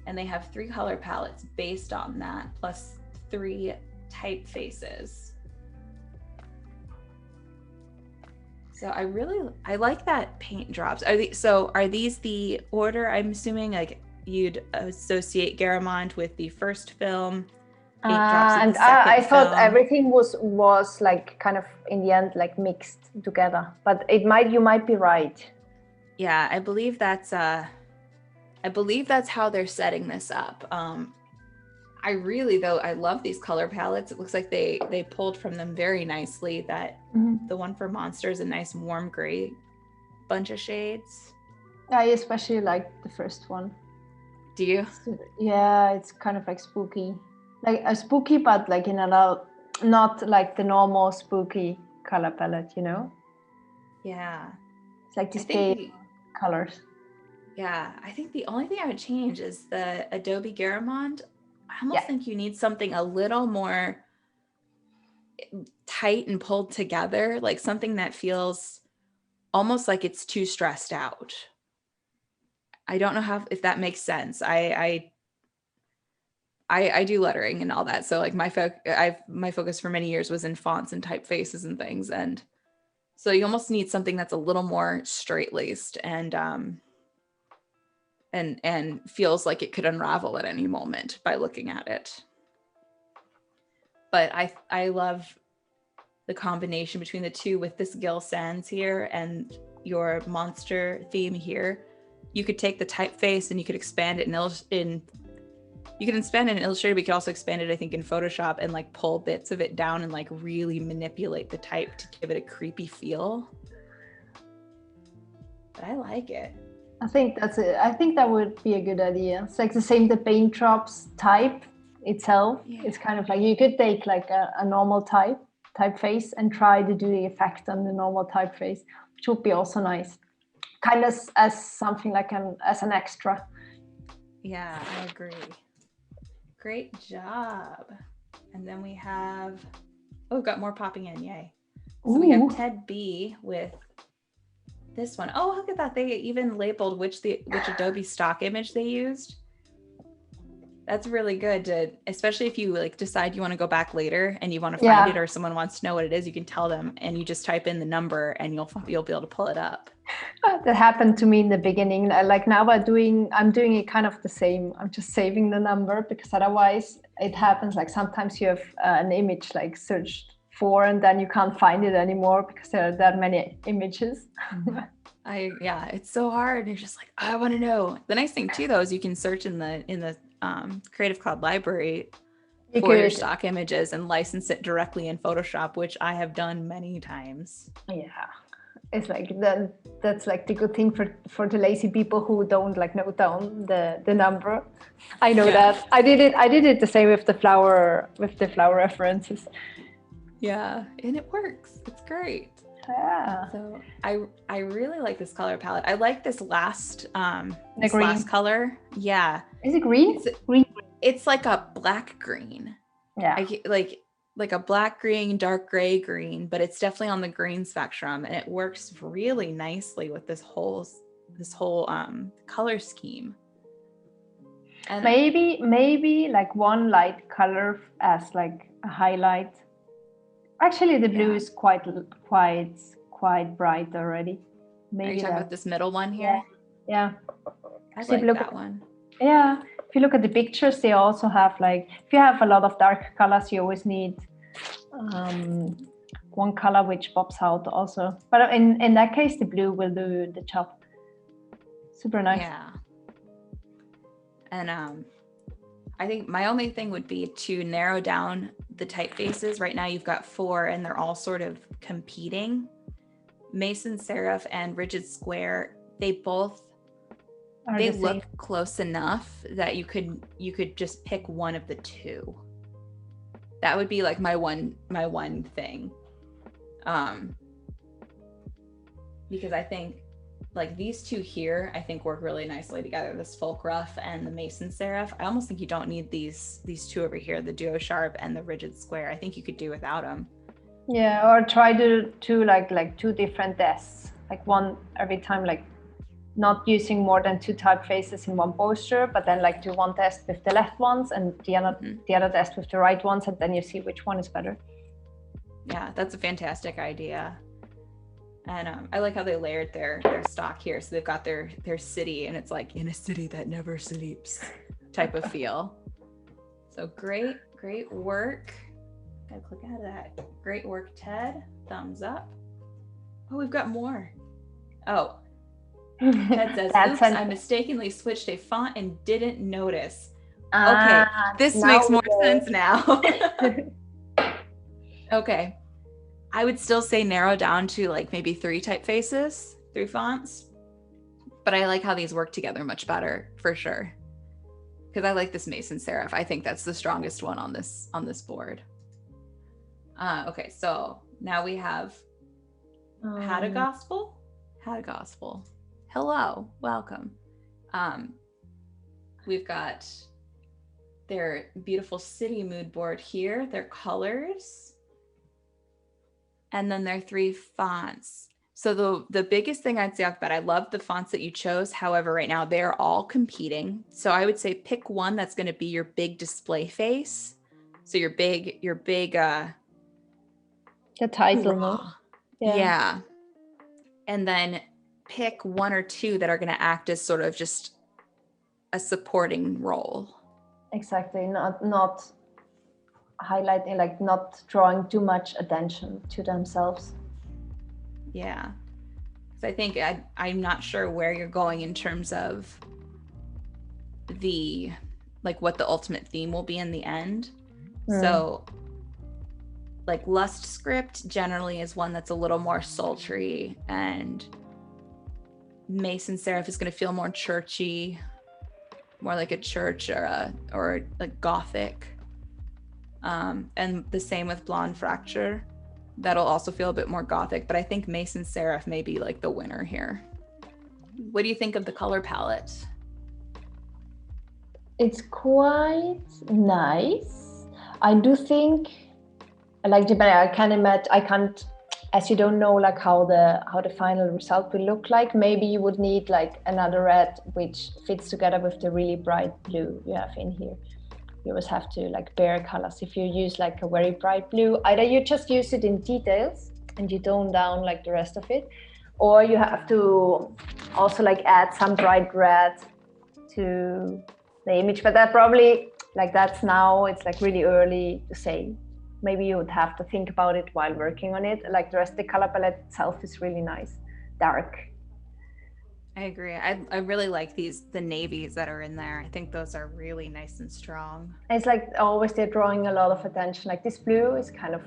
and they have 3 color palettes based on that, plus 3 typefaces. So I like that paint drops. Are these the order? I'm assuming like you'd associate Garamond with the first film. And I thought everything was like kind of in the end like mixed together, but you might be right. Yeah, I believe that's how they're setting this up. I love these color palettes. It looks like they pulled from them very nicely. That the one for Monster is a nice warm gray bunch of shades. I especially like the first one. Do you? Yeah, it's kind of like spooky. Like a spooky, but like in not like the normal spooky color palette, you know? Yeah. It's like these pale colors. Yeah, I think the only thing I would change is the Adobe Garamond. I almost think you need something a little more tight and pulled together, like something that feels almost like it's too stressed out. I don't know if that makes sense. I do lettering and all that. So like my focus for many years was in fonts and typefaces and things. And so you almost need something that's a little more straight-laced and feels like it could unravel at any moment by looking at it. But I love the combination between the two with this Gil Sans here and your monster theme here. You could take the typeface and you could expand it you can expand it in Illustrator, but you can also expand it, I think, in Photoshop and like pull bits of it down and like really manipulate the type to give it a creepy feel. But I like it. I think that's it. I think that would be a good idea. It's like the same, the paint drops type itself. Yeah. It's kind of like you could take like a normal typeface and try to do the effect on the normal typeface, which would be also nice. Kind of as something like as an extra. Yeah, I agree. Great job. And then we have, we've got more popping in, yay. So we have Ted B with this one. Oh, look at that. They even labeled which Adobe stock image they used. That's really good to, especially if you like decide you want to go back later and you want to find it, or someone wants to know what it is, you can tell them and you just type in the number and you'll be able to pull it up. That happened to me in the beginning. Like now I'm doing it kind of the same. I'm just saving the number because otherwise it happens. Like sometimes you have an image like searched for and then you can't find it anymore because there are that many images. It's so hard. You're just like, I want to know. The nice thing too, though, is you can search in the Creative Cloud library for your stock images and license it directly in Photoshop, which I have done many times. Yeah, it's like that's like the good thing for the lazy people who don't like note down the number. I know that I did it the same with the flower references. Yeah, and it works. It's great. Yeah. So I really like this color palette. I like this last last color. Yeah. Is it green? Green. It's like a black green. Yeah. Like a black green, dark gray green, but it's definitely on the green spectrum, and it works really nicely with this whole color scheme. And maybe like one light color as like a highlight. Actually, the blue is quite bright already. Maybe are you talking about this middle one here? Yeah. I like that one. Yeah. If you look at the pictures, they also have like, if you have a lot of dark colors, you always need one color which pops out also. But in that case, the blue will do the job. Super nice. Yeah. And I think my only thing would be to narrow down the typefaces. Right now you've got 4 and they're all sort of competing. Mason serif and rigid square, they both look close enough that you could just pick one of the two. That would be like my one thing. Because I think like these two here, I think work really nicely together. This folk rough and the mason serif. I almost think you don't need these two over here, the duo sharp and the rigid square. I think you could do without them. Yeah, or try to like 2 different desks, like one every time, like not using more than 2 typefaces in one poster, but then like do one desk with the left ones and the other desk with the right ones, and then you see which one is better. Yeah, that's a fantastic idea. And I like how they layered their stock here. So they've got their city, and it's like in a city that never sleeps type of feel. So great work. Gotta click out of that. Great work, Ted. Thumbs up. Oh, we've got more. Oh, Ted says, oops, I mistakenly switched a font and didn't notice. Okay, this makes more sense now. Okay. I would still say narrow down to like maybe 3 typefaces, 3 fonts. But I like how these work together much better, for sure. Because I like this mason serif. I think that's the strongest one on this board. Okay, so now we have Had a Gospel. Hello, welcome. We've got their beautiful city mood board here, their colors, and then their 3 fonts. So the biggest thing I'd say off that, I love the fonts that you chose. However, right now they're all competing. So I would say pick one that's going to be your big display face. So your big the title. Yeah. And then pick 1 or 2 that are going to act as sort of just a supporting role. Exactly. Not highlighting, like not drawing too much attention to themselves. Yeah. So I think I'm not sure where you're going in terms of the, like what the ultimate theme will be in the end. So like Lust Script generally is one that's a little more sultry, and Mason Serif is going to feel more churchy, more like a church or like Gothic. And the same with Blonde Fracture. That'll also feel a bit more Gothic, but I think Mason Serif may be like the winner here. What do you think of the color palette? It's quite nice. I do think, like Japan, I can't as you don't know like how the final result will look like, maybe you would need like another red which fits together with the really bright blue you have in here. You always have to like pair colors. If you use like a very bright blue, either you just use it in details and you tone down like the rest of it, or you have to also like add some bright red to the image. But that probably like that's now it's like really early to say. Maybe you would have to think about it while working on it. Like the rest of the color palette itself is really nice, dark. I agree. I really like the navies that are in there. I think those are really nice and strong. It's like always they're drawing a lot of attention. Like this blue is kind of,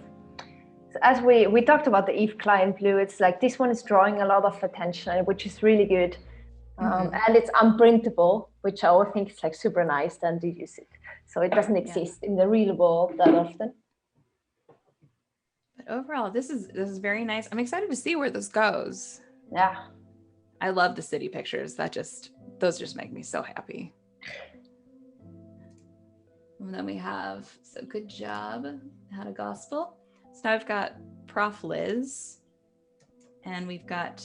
as we talked about the Eve Klein blue, it's like this one is drawing a lot of attention, which is really good. And it's unprintable, which I always think is like super nice then to use it. So it doesn't exist in the real world that often. But overall, this is very nice. I'm excited to see where this goes. Yeah. I love the city pictures. Those just make me so happy. And then we have, so good job, Had a Gospel. So now I've got Prof. Liz, and we've got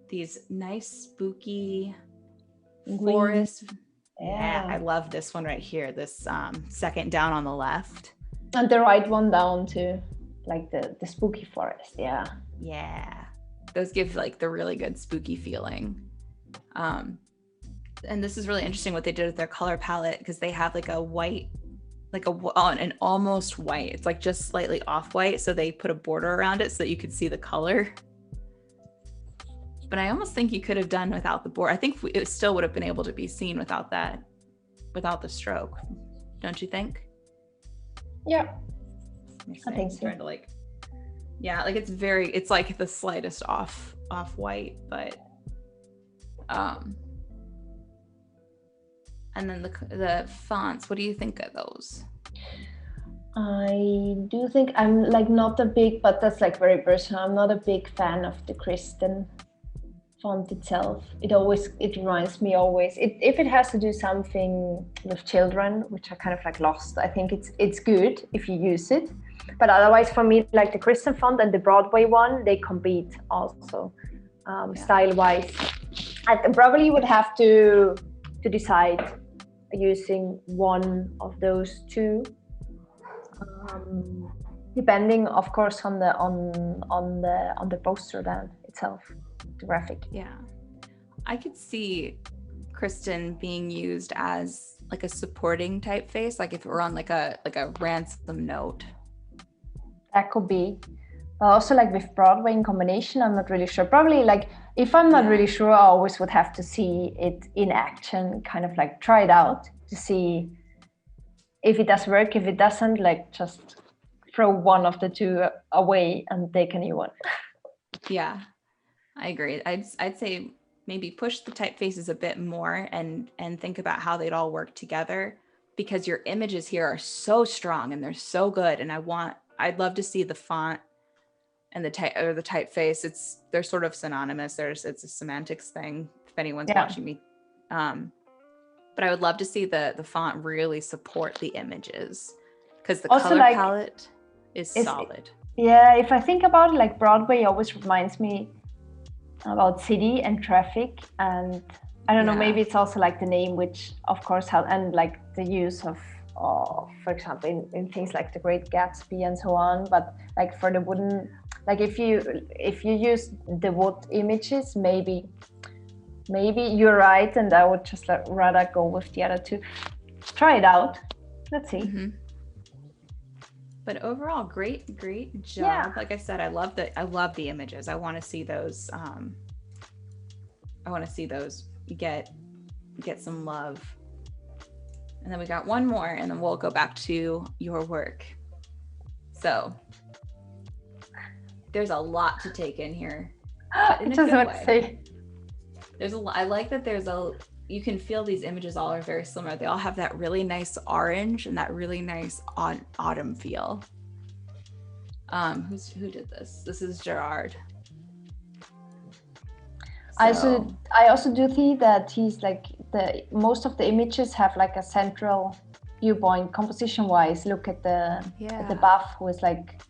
these nice spooky forest. Yeah, I love this one right here. This second down on the left. And the right one down too, like the spooky forest. Yeah. Yeah. Those give like the really good spooky feeling. And this is really interesting what they did with their color palette, because they have like a white, an almost white. It's like just slightly off white. So they put a border around it so that you could see the color. But I almost think you could have done without the border. I think it still would have been able to be seen without that, without the stroke. Don't you think? Yeah. I think so. Trying to like, yeah, like it's like the slightest off white, but and then the fonts, what do you think of those? I do think I'm like not a big, but that's like very personal. I'm not a big fan of the Kristen font itself. It reminds me always, if it has to do something with children, which I kind of like lost, I think it's good if you use it. But otherwise for me, like the Kristen font and the Broadway one, they compete also style-wise. I probably would have to decide using one of those two, depending of course on the poster then itself, the graphic. Yeah, I could see Kristen being used as like a supporting typeface, like if it were on like a ransom note. That could be. But also like with Broadway in combination, I'm not really sure. Probably like if I'm not really sure, I always would have to see it in action, kind of like try it out to see if it does work. If it doesn't, like just throw one of the two away and take a new one. Yeah, I agree. I'd say maybe push the typefaces a bit more and think about how they'd all work together, because your images here are so strong and they're so good. And I'd love to see the font and the typeface. They're sort of synonymous. It's a semantics thing if anyone's watching me. But I would love to see the font really support the images, because the color palette is solid. Yeah, if I think about it, like Broadway always reminds me about city and traffic, and I don't know, maybe it's also like the name, which of course and like the use of for example in things like The Great Gatsby and so on. But like for the wooden, like if you use the wood images, maybe you're right, and I would just rather go with the other two. Try it out, let's see. Mm-hmm. But overall, great job. Yeah. Like I said, I love the images. I want to see those. I want to see those get some love. And then we got one more, and then we'll go back to your work. So there's a lot to take in here. But in a good way. I like that you can feel these images all are very similar. They all have that really nice orange and that really nice autumn feel. Who did this? This is Gerard. I also do see that he's like most of the images have like a central viewpoint composition wise. Look at the buff, who is like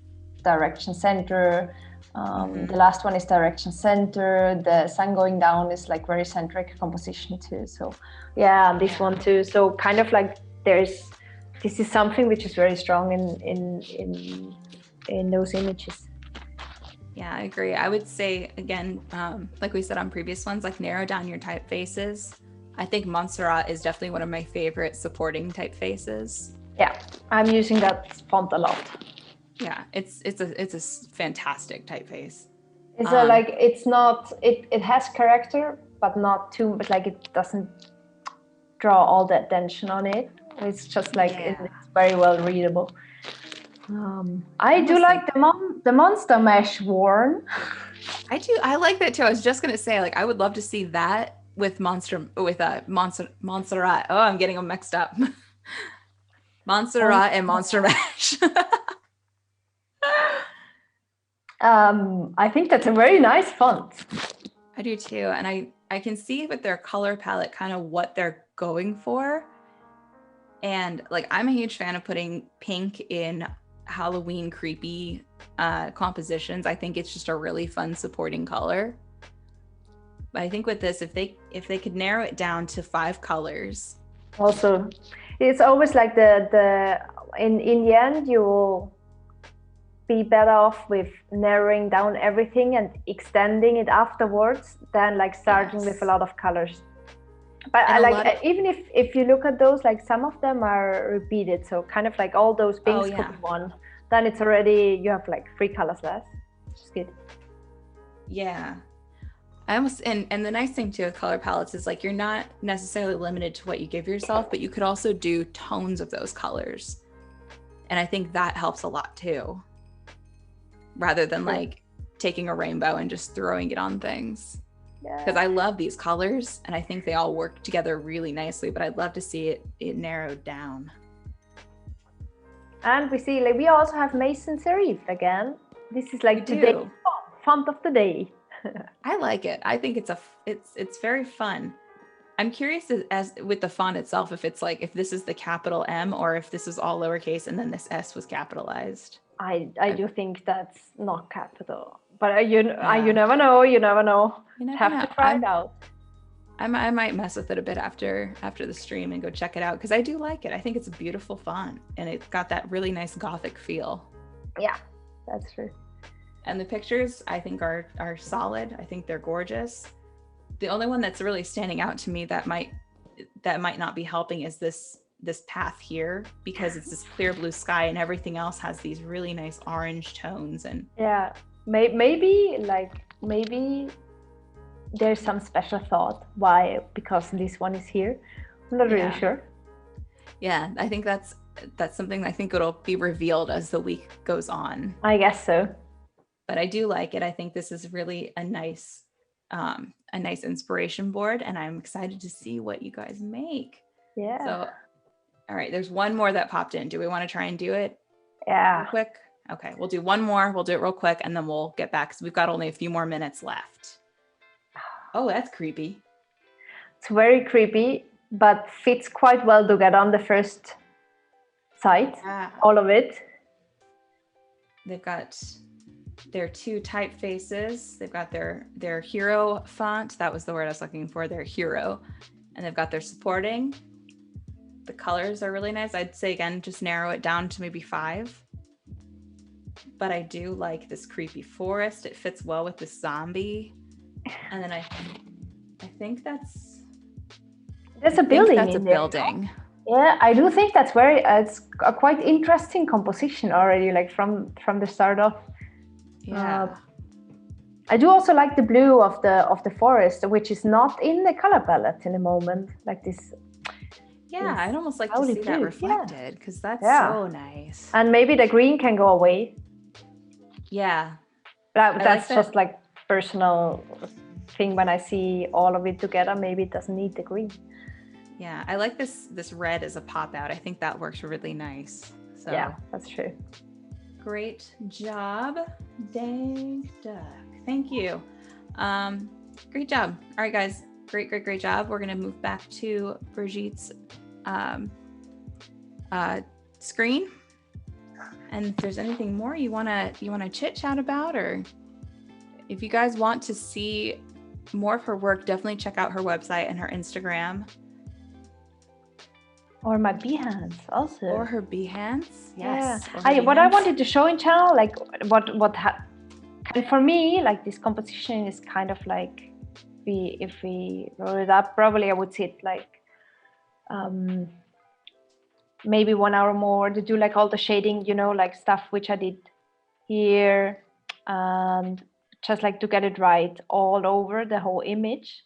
direction center. The last one is direction center. The sun going down is like very centric composition too. So yeah, this one too. So kind of like this is something which is very strong in those images. Yeah, I agree. I would say again, like we said on previous ones, like narrow down your typefaces. I think Montserrat is definitely one of my favorite supporting typefaces. Yeah, I'm using that font a lot. Yeah, it's a fantastic typeface. It's like it's not it has character, but not too much. Like it doesn't draw all the attention on it. It's just like it's very well readable. I do like the monster mesh worn. I do. I like that too. I was just gonna say, like, I would love to see that with Montserrat. Oh, I'm getting them mixed up. Montserrat and Monster Mash. I think that's a very nice font. I do too, and I can see with their color palette kind of what they're going for. And like, I'm a huge fan of putting pink in Halloween creepy compositions. I think it's just a really fun supporting color. But I think with this, if they could narrow it down to 5 colors. Also, it's always like the in the end you will be better off with narrowing down everything and extending it afterwards than like starting with a lot of colors. But I like even if you look at those, like some of them are repeated, so kind of like all those pinks could be one. Then it's already, you have like 3 colors less, which is good. Yeah. I almost, and the nice thing too with color palettes is like you're not necessarily limited to what you give yourself, but you could also do tones of those colors. And I think that helps a lot too, rather than like taking a rainbow and just throwing it on things. Because I love these colors and I think they all work together really nicely, but I'd love to see it narrowed down. And we see, like, we also have Mason Serif again. This is like today's font of the day. I like it. I think it's very fun. I'm curious as with the font itself, if it's like, if this is the capital M or if this is all lowercase and then this S was capitalized. I do think that's not capital, but you never know. You never know. Have to try it out. I might mess with it a bit after the stream and go check it out, because I do like it. I think it's a beautiful font and it's got that really nice Gothic feel. Yeah, that's true. And the pictures I think are solid. I think they're gorgeous. The only one that's really standing out to me that might not be helping is this path here, because it's this clear blue sky and everything else has these really nice orange tones. And yeah, maybe there's some special thought why, because this one is here. I'm not really sure. Yeah, I think that's something I think it'll be revealed as the week goes on. I guess so. But I do like it. I think this is really a nice inspiration board, and I'm excited to see what you guys make. Yeah. So, all right, there's one more that popped in. Do we want to try and do it? Yeah. Real quick? Okay, we'll do one more. We'll do it real quick, and then we'll get back because we've got only a few more minutes left. Oh, that's creepy. It's very creepy, but fits quite well to get on the first site. Yeah. All of it. They've got their 2 typefaces. They've got their hero font. That was the word I was looking for, their hero. And they've got their supporting. The colors are really nice. I'd say, again, just narrow it down to maybe 5. But I do like this creepy forest. It fits well with this zombie. And then I think that's a building. That's a building. Yeah, I do think that's it's a quite interesting composition already, like from the start off. Yeah. I do also like the blue of the forest, which is not in the color palette in the moment, like this. Yeah, I'd almost like to see that reflected, because that's so nice. And maybe the green can go away. Yeah. That's just like personal thing. When I see all of it together, maybe it doesn't need the green. Yeah, I like this red as a pop out. I think that works really nice. So yeah, that's true. Great job, dang duck. Thank you. Great job. All right, guys. Great job. We're gonna move back to Birgit's screen. And if there's anything more you wanna chit chat about, or If you guys want to see more of her work, definitely check out her website and her Instagram. Or my Behance also. Or her Behance, yes. Yeah. What I wanted to show in channel, like and for me, like this composition is kind of like, if we roll it up, probably I would sit like maybe 1 hour more to do like all the shading, you know, like stuff which I did here, and just like to get it right all over the whole image,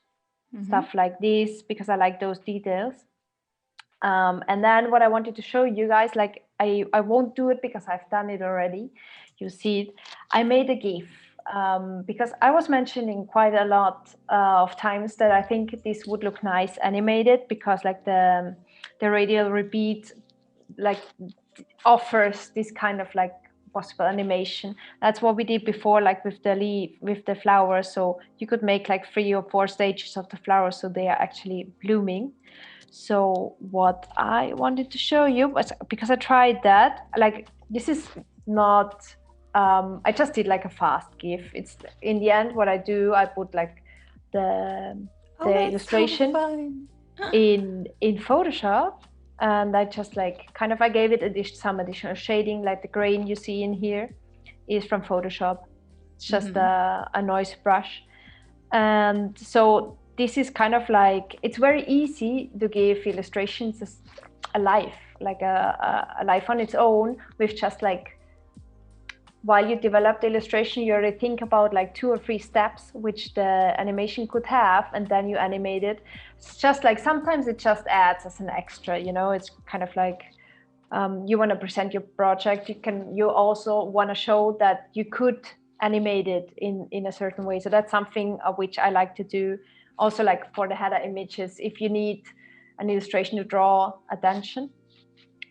stuff like this, because I like those details. And then what I wanted to show you guys, like I won't do it because I've done it already. You see it. I made a GIF because I was mentioning quite a lot of times that I think this would look nice animated, because like the radial repeat like offers this kind of like possible animation. That's what we did before, like with the leaf, with the flowers. So you could make like 3 or 4 stages of the flowers so they are actually blooming. So what I wanted to show you was, because I tried that, like this is not I just did like a fast GIF. It's in the end what I do, I put like the illustration in Photoshop, and I just like kind of, I gave it some additional shading, like the grain you see in here is from Photoshop. It's just a noise brush. And so this is kind of like, it's very easy to give illustrations a life, like a life on its own, with just like, while you develop the illustration, you already think about like 2 or 3 steps which the animation could have, and then you animate it. It's just like, sometimes it just adds as an extra, you know. It's kind of like you want to present your project, you also want to show that you could animate it in a certain way. So that's something which I like to do. Also, like for the header images, if you need an illustration to draw attention,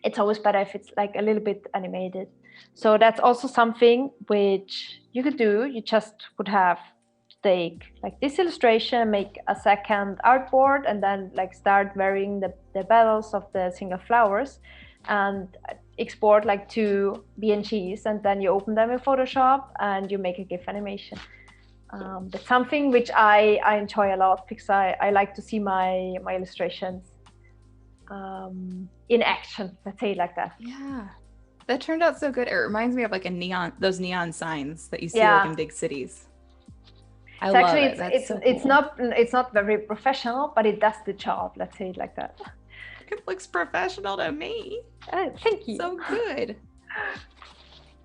it's always better if it's like a little bit animated. So that's also something which you could do. You just would have to take like this illustration, make a second artboard, and then like start varying the petals of the single flowers, and export like 2 BNGs, and then you open them in Photoshop and you make a GIF animation. That's something which I enjoy a lot, because I like to see my illustrations in action, let's say it like that. Yeah, that turned out so good. It reminds me of like those neon signs that you see like in big cities. I love it. That's so cool. It's not very professional, but it does the job, let's say it like that. It looks professional to me. Thank you. So good.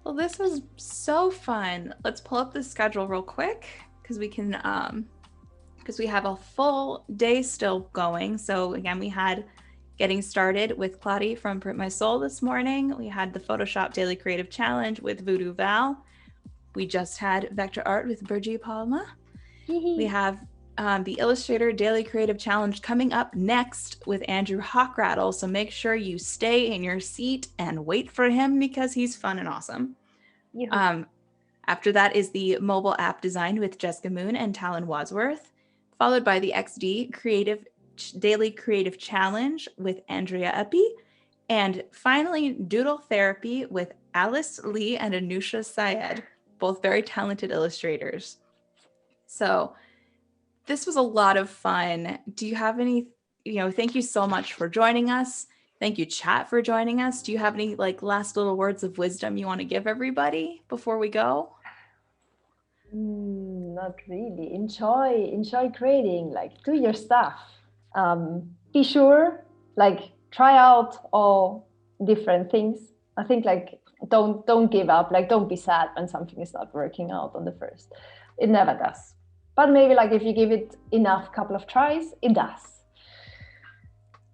Well, this was so fun. Let's pull up the schedule real quick, because we can because we have a full day still going. So again, we had getting started with Claudia from Print My Soul this morning. We had the Photoshop Daily Creative Challenge with Voodoo Val. We just had Vector Art with Birgit Palma. We have the Illustrator Daily Creative Challenge coming up next with Andrew Hockrattle. So make sure you stay in your seat and wait for him, because he's fun and awesome. After that is the mobile app design with Jessica Moon and Talon Wadsworth, followed by the XD Daily Creative Challenge with Andrea Epi, and finally Doodle Therapy with Alice Lee and Anusha Syed, both very talented illustrators. So this was a lot of fun. Do you have any, thank you so much for joining us. Thank you, chat, for joining us. Do you have any like last little words of wisdom you want to give everybody before we go? Not really. Enjoy creating, like do your stuff. Be sure, like try out all different things. I think like don't give up, like don't be sad when something is not working out on the first. It never does. But maybe like if you give it enough couple of tries, it does.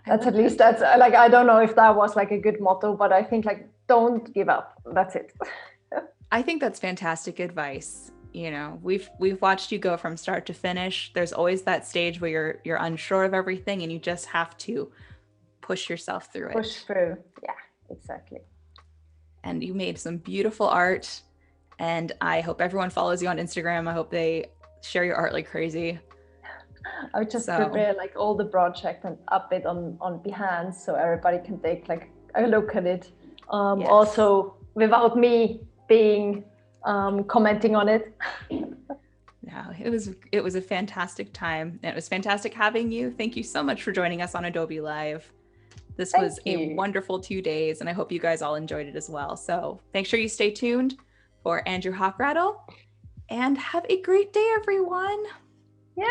That's like, I don't know if that was like a good motto, but I think like don't give up. That's it. I think that's fantastic advice. We've watched you go from start to finish. There's always that stage where you're unsure of everything, and you just have to push yourself through it. Push through. Yeah, exactly. And you made some beautiful art, and I hope everyone follows you on Instagram. I hope they share your art like crazy. I would just prepare like all the project and up it on Behance, so everybody can take like a look at it. Yes. Also without me being commenting on it. Yeah, it was a fantastic time. And it was fantastic having you. Thank you so much for joining us on Adobe Live. This was a wonderful 2 days, and I hope you guys all enjoyed it as well. So make sure you stay tuned for Andrew Hockrattle, and have a great day, everyone. Yeah,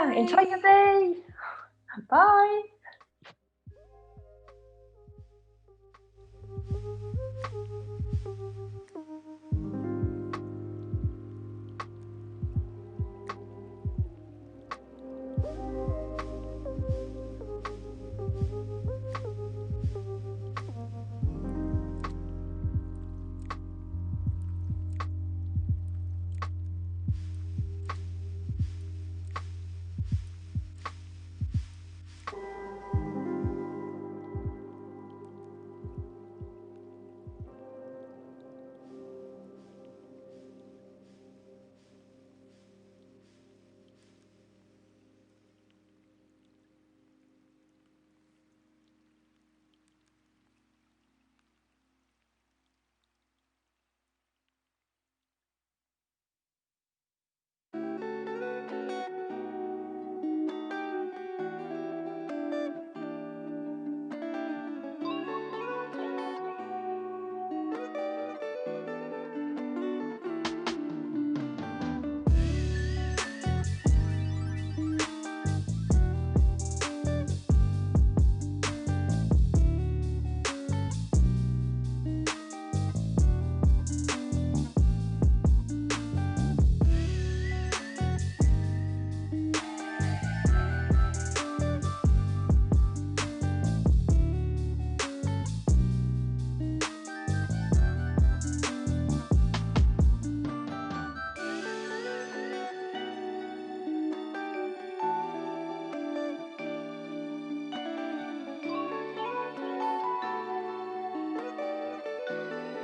Bye. enjoy your day. Bye.